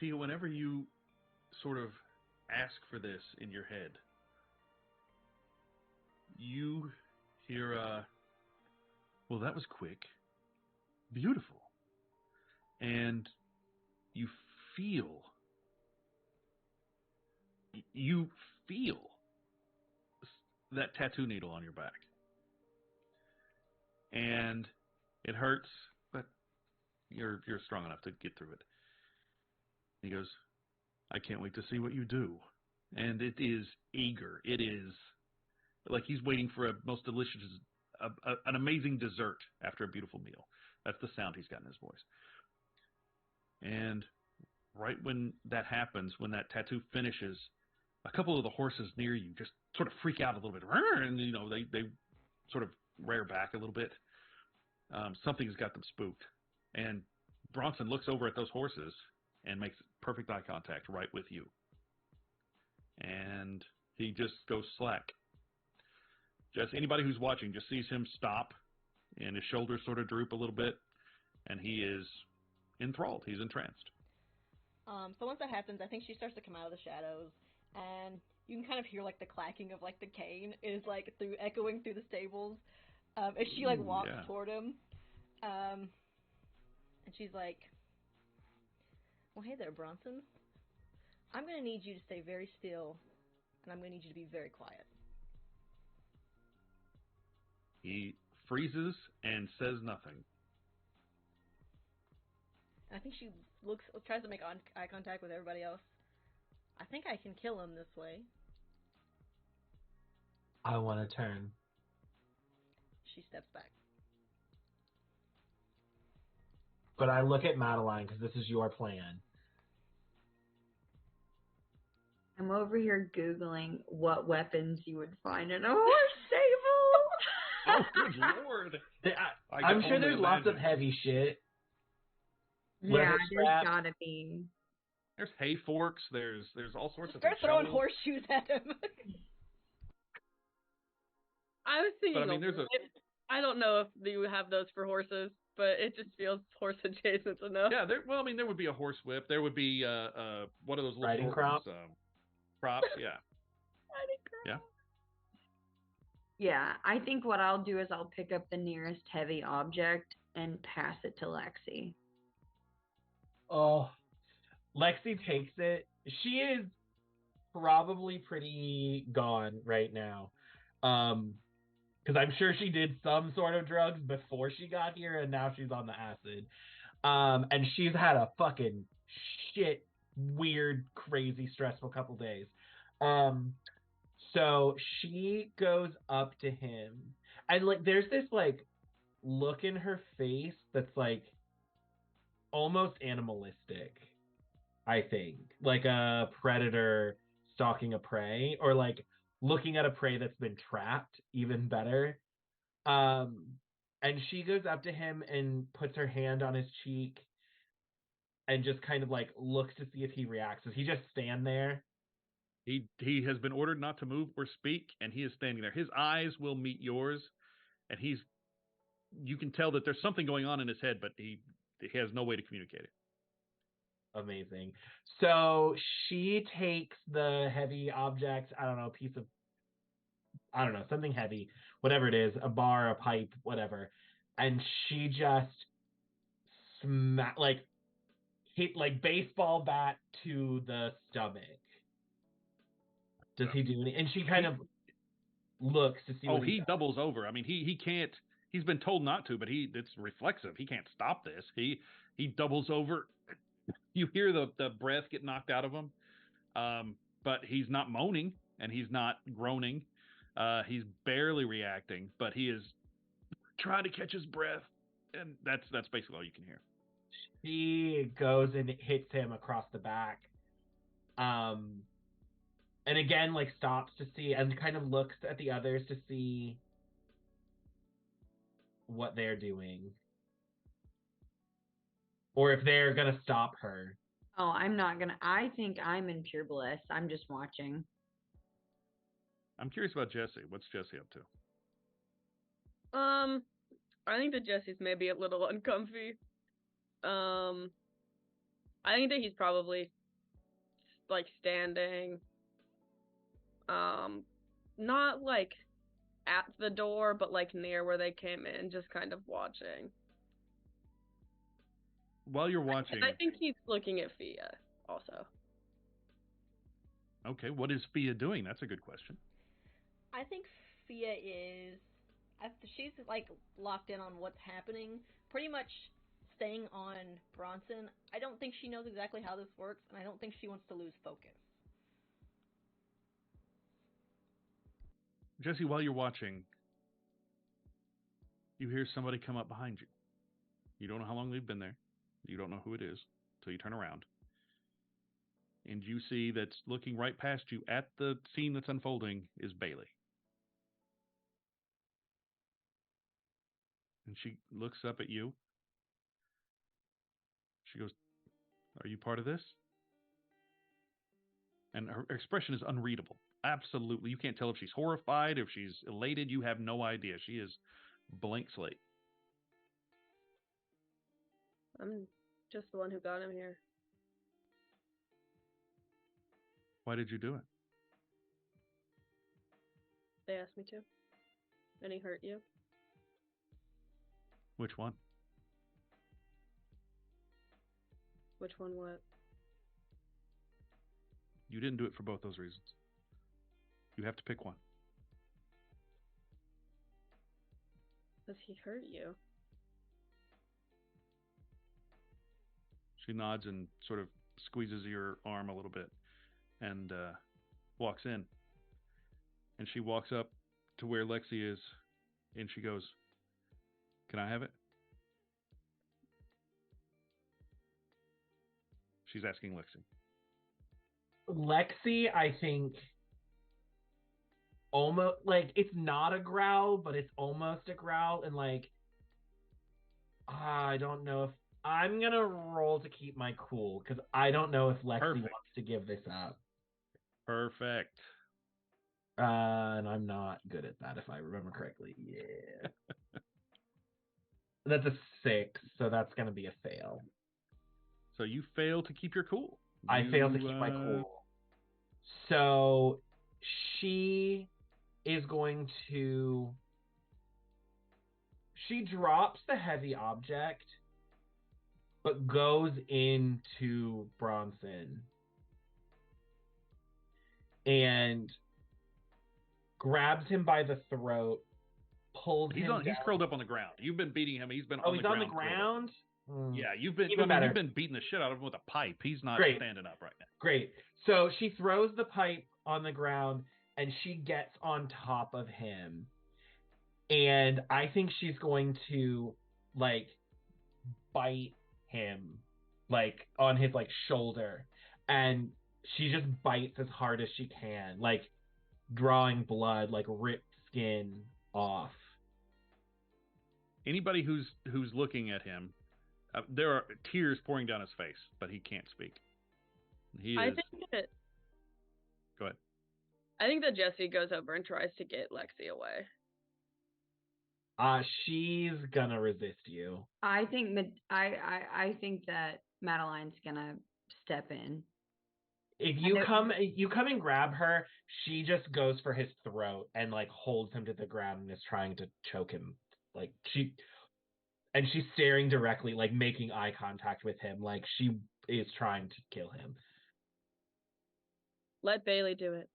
you sort of ask for this in your head, you hear, well, that was quick, beautiful, and you feel that tattoo needle on your back, and it hurts, but you're strong enough to get through it. He goes, I can't wait to see what you do. And it is eager. It is like he's waiting for a most delicious, an amazing dessert after a beautiful meal. That's the sound he's got in his voice. And right when that happens, when that tattoo finishes, a couple of the horses near you just sort of freak out a little bit, and they sort of rear back a little bit. Something's got them spooked, and Bronson looks over at those horses and makes perfect eye contact right with you, and he just goes slack. Just anybody who's watching just sees him stop, and his shoulders sort of droop a little bit, and he is enthralled. He's entranced. So once that happens, I think she starts to come out of the shadows, and you can kind of hear like the clacking of like the cane is like echoing through the stables, as she like walks toward him, and she's like, "Well, hey there, Bronson. I'm gonna need you to stay very still, and I'm gonna need you to be very quiet." He freezes and says nothing. I think she tries to make eye contact with everybody else. I think I can kill him this way. I want to turn. She steps back. But I look at Madeline because this is your plan. I'm over here Googling what weapons you would find in a horse stable. Oh, good lord. I'm sure there's lots of heavy shit. Yeah, there's gotta be. There's hay forks. There's all sorts of things. Start throwing horseshoes at him. I was thinking. I don't know if you have those for horses, but it just feels horse adjacent enough. Yeah, there would be a horse whip. There would be one of those little riding crops. Props, yeah. Yeah. Yeah, I think what I'll do is I'll pick up the nearest heavy object and pass it to Lexi. Oh, Lexi takes it. She is probably pretty gone right now. Because I'm sure she did some sort of drugs before she got here, and now she's on the acid. And she's had a fucking shit, weird, crazy, stressful couple days. So she goes up to him, and like, there's this like look in her face that's like almost animalistic. I think like a predator stalking a prey, or like looking at a prey that's been trapped. Even better. And she goes up to him and puts her hand on his cheek and just kind of like looks to see if he reacts. Does he just stand there? He has been ordered not to move or speak, and he is standing there. His eyes will meet yours, and you can tell that there's something going on in his head, but he has no way to communicate it. Amazing. So she takes the heavy object, I don't know, something heavy, whatever it is, a bar, a pipe, whatever, and she just hit like baseball bat to the stomach. Does he do anything? And she kind of looks to see. He doubles over. I mean, he can't. He's been told not to, but it's reflexive. He can't stop this. He doubles over. You hear the breath get knocked out of him, but he's not moaning and he's not groaning. He's barely reacting, but he is trying to catch his breath, and that's basically all you can hear. She goes and hits him across the back, and again, like, stops to see and kind of looks at the others to see what they're doing, or if they're gonna stop her. Oh, I'm not gonna. I think I'm in pure bliss. I'm just watching. I'm curious about Jesse. What's Jesse up to? I think that Jesse's maybe a little uncomfy. I think that he's probably like standing, not like at the door, but like near where they came in, just kind of watching. While you're watching, I think he's looking at Fia also. Okay, what is Fia doing? That's a good question. I think Fia she's like locked in on what's happening, pretty much staying on Bronson. I don't think she knows exactly how this works, and I don't think she wants to lose focus. Jesse, while you're watching, you hear somebody come up behind you. You don't know how long they've been there. You don't know who it is until you turn around. And you see that's looking right past you at the scene that's unfolding is Bailey. And she looks up at you. She goes, "Are you part of this?" And her expression is unreadable. Absolutely. You can't tell if she's horrified, if she's elated. You have no idea. She is blank slate. I'm just the one who got him here. Why did you do it? They asked me to. And he hurt you. Which one? Which one what? You didn't do it for both those reasons. You have to pick one. Does he hurt you? She nods and sort of squeezes your arm a little bit and walks in. And she walks up to where Lexi is and she goes, "Can I have it?" She's asking Lexi. Lexi, I think, almost like it's not a growl, but it's almost a growl, and like I don't know if I'm gonna roll to keep my cool because I don't know if Lexi Perfect. wants to give this up. Perfect. And I'm not good at that if I remember correctly. Yeah. That's a 6, so that's gonna be a fail. So you fail to keep your cool. I fail to keep my cool. So she is going to. She drops the heavy object, but goes into Bronson and grabs him by the throat, pulls him down. He's curled up on the ground. You've been beating him. He's been Oh, on the he's ground. on the ground? Yeah, you've been beating the shit out of him with a pipe. He's not standing up right now. Great. So she throws the pipe on the ground and she gets on top of him. And I think she's going to like bite him like on his like shoulder. And she just bites as hard as she can, like drawing blood, like ripped skin off. Anybody who's looking at him, there are tears pouring down his face, but he can't speak. I think that. Go ahead. I think that Jesse goes over and tries to get Lexi away. She's gonna resist you. I think that Madeline's gonna step in. If you come and grab her, she just goes for his throat and like holds him to the ground and is trying to choke him. Like she's staring directly, like making eye contact with him, like she is trying to kill him. Let Bailey do it.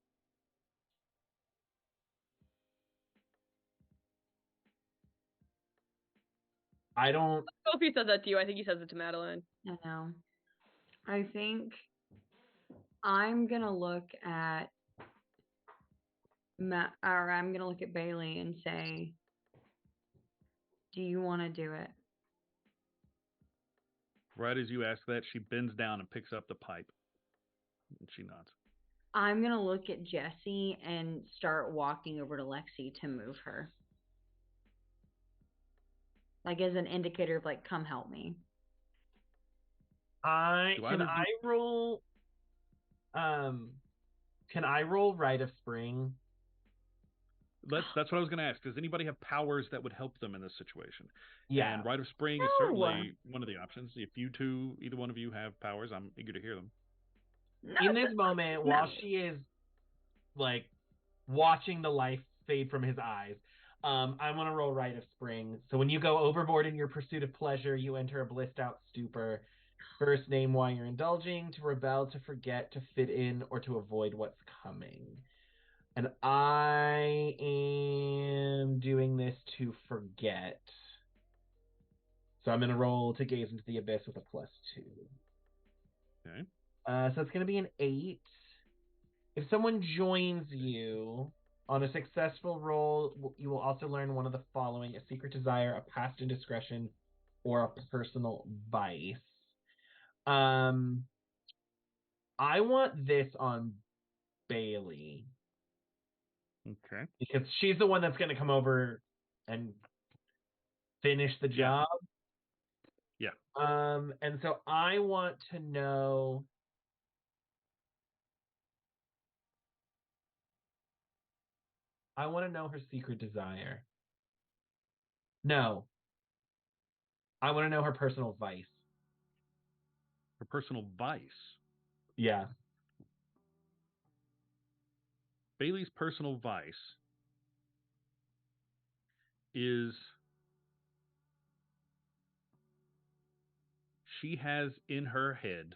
I don't know if he says that to you. I think he says it to Madeline. I know. I think I'm gonna look at I'm gonna look at Bailey and say, "Do you want to do it?" Right as you ask that, she bends down and picks up the pipe. And she nods. I'm gonna look at Jesse and start walking over to Lexi to move her. Like as an indicator of like, come help me. Can I roll Rite of Spring? That's what I was going to ask. Does anybody have powers that would help them in this situation? Yeah. And Rite of Spring is certainly one of the options. If you two, either one of you have powers, I'm eager to hear them. In this moment, while she is like watching the life fade from his eyes, I want to roll Rite of Spring. So when you go overboard in your pursuit of pleasure, you enter a blissed out stupor. First name while you're indulging, to rebel, to forget, to fit in, or to avoid what's coming. And I am doing this to forget. So I'm going to roll to gaze into the abyss with a +2. Okay. So it's going to be an 8. If someone joins you, On a successful roll, you will also learn one of the following: a secret desire, a past indiscretion, or a personal vice. I want this on Bailey Okay. because she's the one that's going to come over and finish the job. Yeah. And so I want to know. I want to know her secret desire. No, I want to know her personal vice. Her personal vice. Yeah. Bailey's personal vice is she has in her head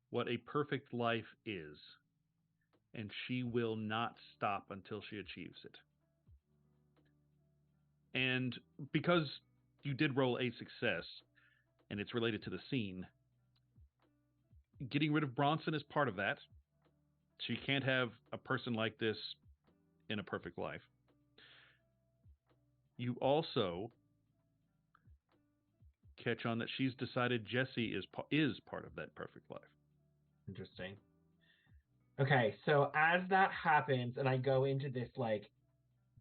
what a perfect life is, and she will not stop until she achieves it. And because you did roll a success, and it's related to the scene, getting rid of Bronson is part of that. She can't have a person like this in a perfect life. You also catch on that she's decided Jesse is part of that perfect life. Interesting. Okay, so as that happens, and I go into this like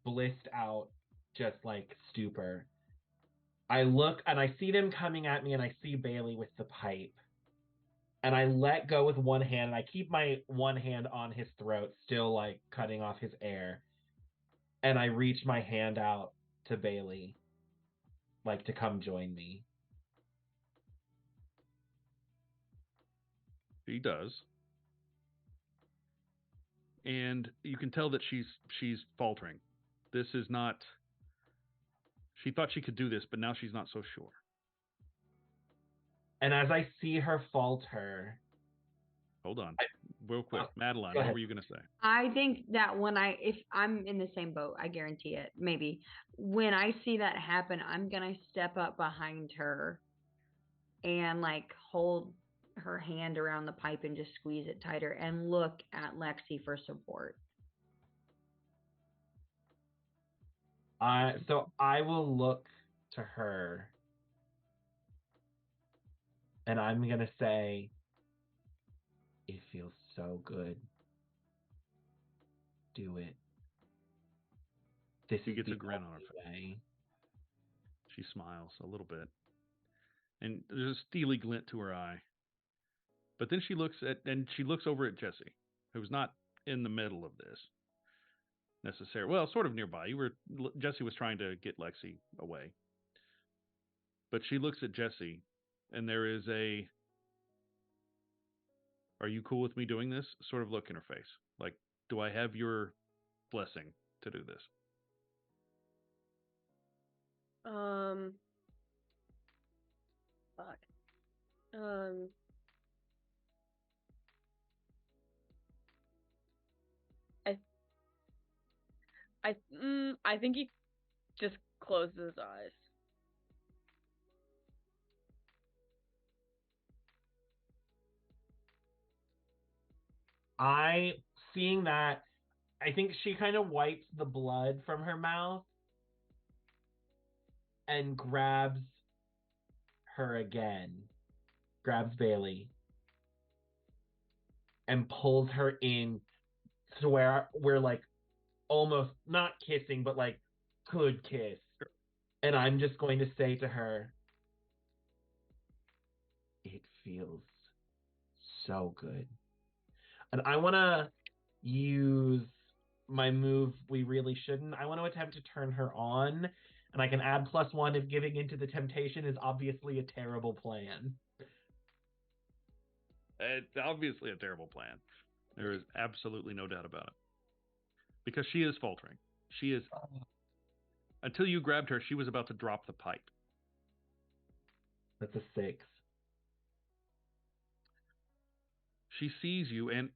blissed out, just like stupor, I look and I see them coming at me, and I see Bailey with the pipe. And I let go with one hand, and I keep my one hand on his throat, still like cutting off his air. And I reach my hand out to Bailey, like to come join me. She does. And you can tell that she's faltering. This is not. She thought she could do this, but now she's not so sure. And as I see her falter, Hold on, real quick, Madeline. go What ahead. were you gonna say? I think that if I'm in the same boat, I guarantee it, maybe. When I see that happen, I'm gonna step up behind her and like hold her hand around the pipe and just squeeze it tighter and look at Lexi for support. So I will look to her, and I'm gonna say, "It feels so good. Do it. This She is gets the a grin on her only face. way." She smiles a little bit, and there's a steely glint to her eye. But then she looks over at Jesse, who's not in the middle of this necessarily. Well, sort of nearby. Jesse was trying to get Lexi away, but she looks at Jesse, and there is a "Are you cool with me doing this?" sort of look in her face. Like, do I have your blessing to do this? Fuck. Um, I, I think he just closes his eyes. Seeing that, I think she kind of wipes the blood from her mouth and grabs her again, grabs Bailey, and pulls her in to where we're like almost not kissing, but like could kiss. And I'm just going to say to her, "It feels so good." And I want to use my move, We Really Shouldn't. I want to attempt to turn her on, and I can add +1 if giving into the temptation is obviously a terrible plan. It's obviously a terrible plan. There is absolutely no doubt about it. Because she is faltering. She is. Until you grabbed her, she was about to drop the pipe. That's a 6. She sees you, and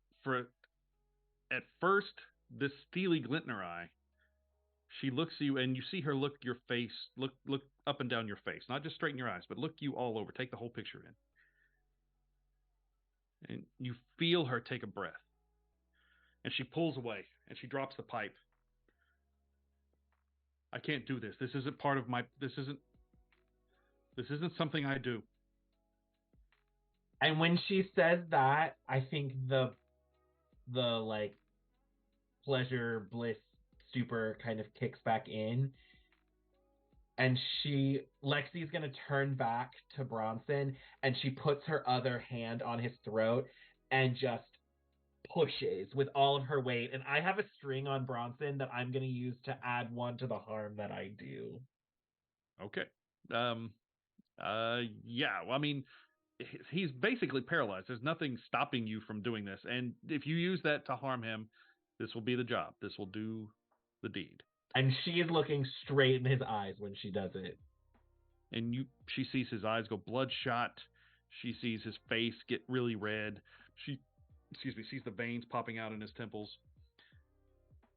at first, this steely glint in her eye, she looks at you, and you see her look your face, look up and down your face, not just straight in your eyes, but look you all over. Take the whole picture in, and you feel her take a breath, and she pulls away, and she drops the pipe. I can't do this. This isn't part of my. This isn't something I do. And when she says that, I think the like pleasure, bliss, stupor kind of kicks back in. And Lexi's gonna turn back to Bronson, and she puts her other hand on his throat and just pushes with all of her weight. And I have a string on Bronson that I'm gonna use to add one to the harm that I do. Okay. Yeah. Well, I mean, he's basically paralyzed. There's nothing stopping you from doing this. And if you use that to harm him, this will be the job. This will do the deed. And she is looking straight in his eyes when she does it. And she sees his eyes go bloodshot. She sees his face get really red. She, sees the veins popping out in his temples.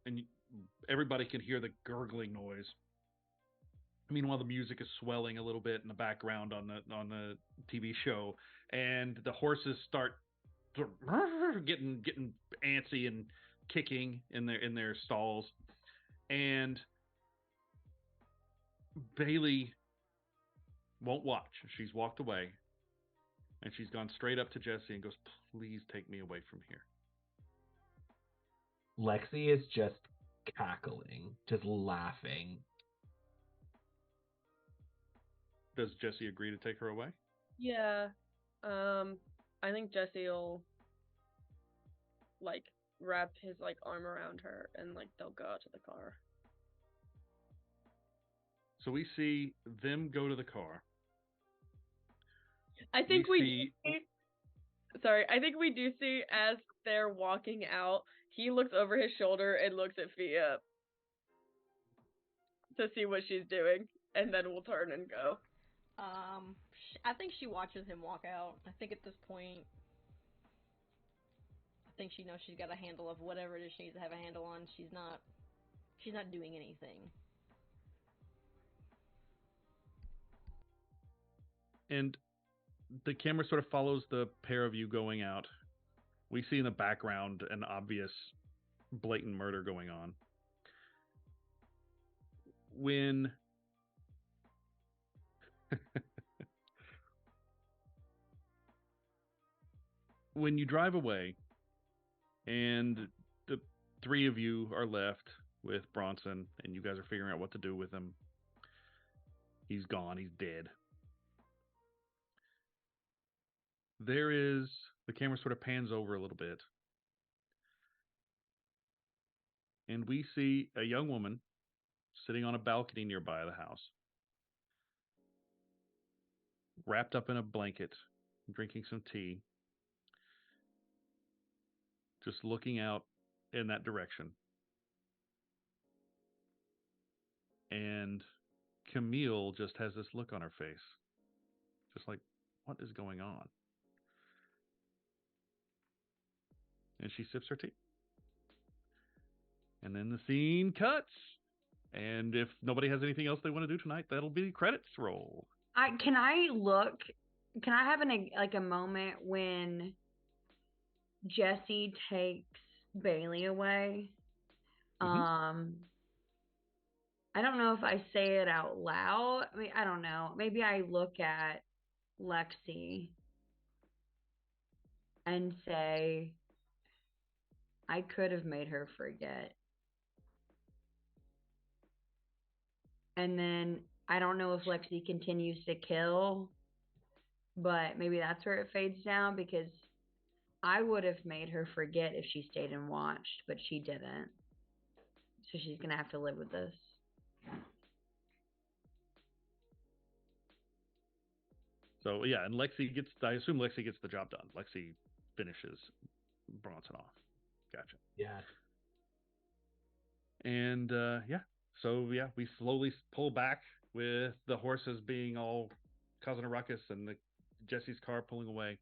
And everybody can hear the gurgling noise. Meanwhile, the music is swelling a little bit in the background on the TV show, and the horses start getting antsy and kicking in their stalls. And Bailey won't watch. She's walked away, and she's gone straight up to Jesse and goes, "Please take me away from here." Lexi is just cackling, just laughing. Does Jesse agree to take her away? Yeah. I think Jesse will like wrap his like arm around her and like they'll go out to the car. So we see them go to the car. I think I think we do see as they're walking out, he looks over his shoulder and looks at Fia to see what she's doing, and then we'll turn and go. I think she watches him walk out. I think at this point, I think she knows she's got a handle of whatever it is she needs to have a handle on. She's not doing anything. And the camera sort of follows the pair of you going out. We see in the background an obvious, blatant murder going on. When when you drive away and the three of you are left with Bronson and you guys are figuring out what to do with him, he's gone, he's dead. The camera sort of pans over a little bit, and we see a young woman sitting on a balcony nearby the house, wrapped up in a blanket, drinking some tea, just looking out in that direction. And Camille just has this look on her face, just like, what is going on? And she sips her tea. And then the scene cuts. And if nobody has anything else they want to do tonight, that'll be the credits roll. Can I have a moment when Jesse takes Bailey away? Mm-hmm. I don't know if I say it out loud. I mean, I don't know. Maybe I look at Lexi and say, I could have made her forget. And then I don't know if Lexi continues to kill, but maybe that's where it fades down because I would have made her forget if she stayed and watched, but she didn't. So she's going to have to live with this. So, yeah, and I assume Lexi gets the job done. Lexi finishes Bronson off. Gotcha. Yeah. And, we slowly pull back with the horses being all causing a ruckus and Jesse's car pulling away.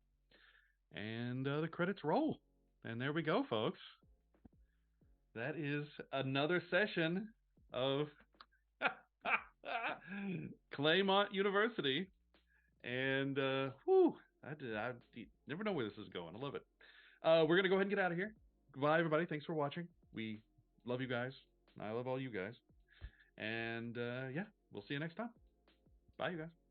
And the credits roll. And there we go, folks. That is another session of Claymont University. And, I never know where this is going. I love it. We're going to go ahead and get out of here. Goodbye, everybody. Thanks for watching. We love you guys. I love all you guys. And yeah, we'll see you next time. Bye, you guys.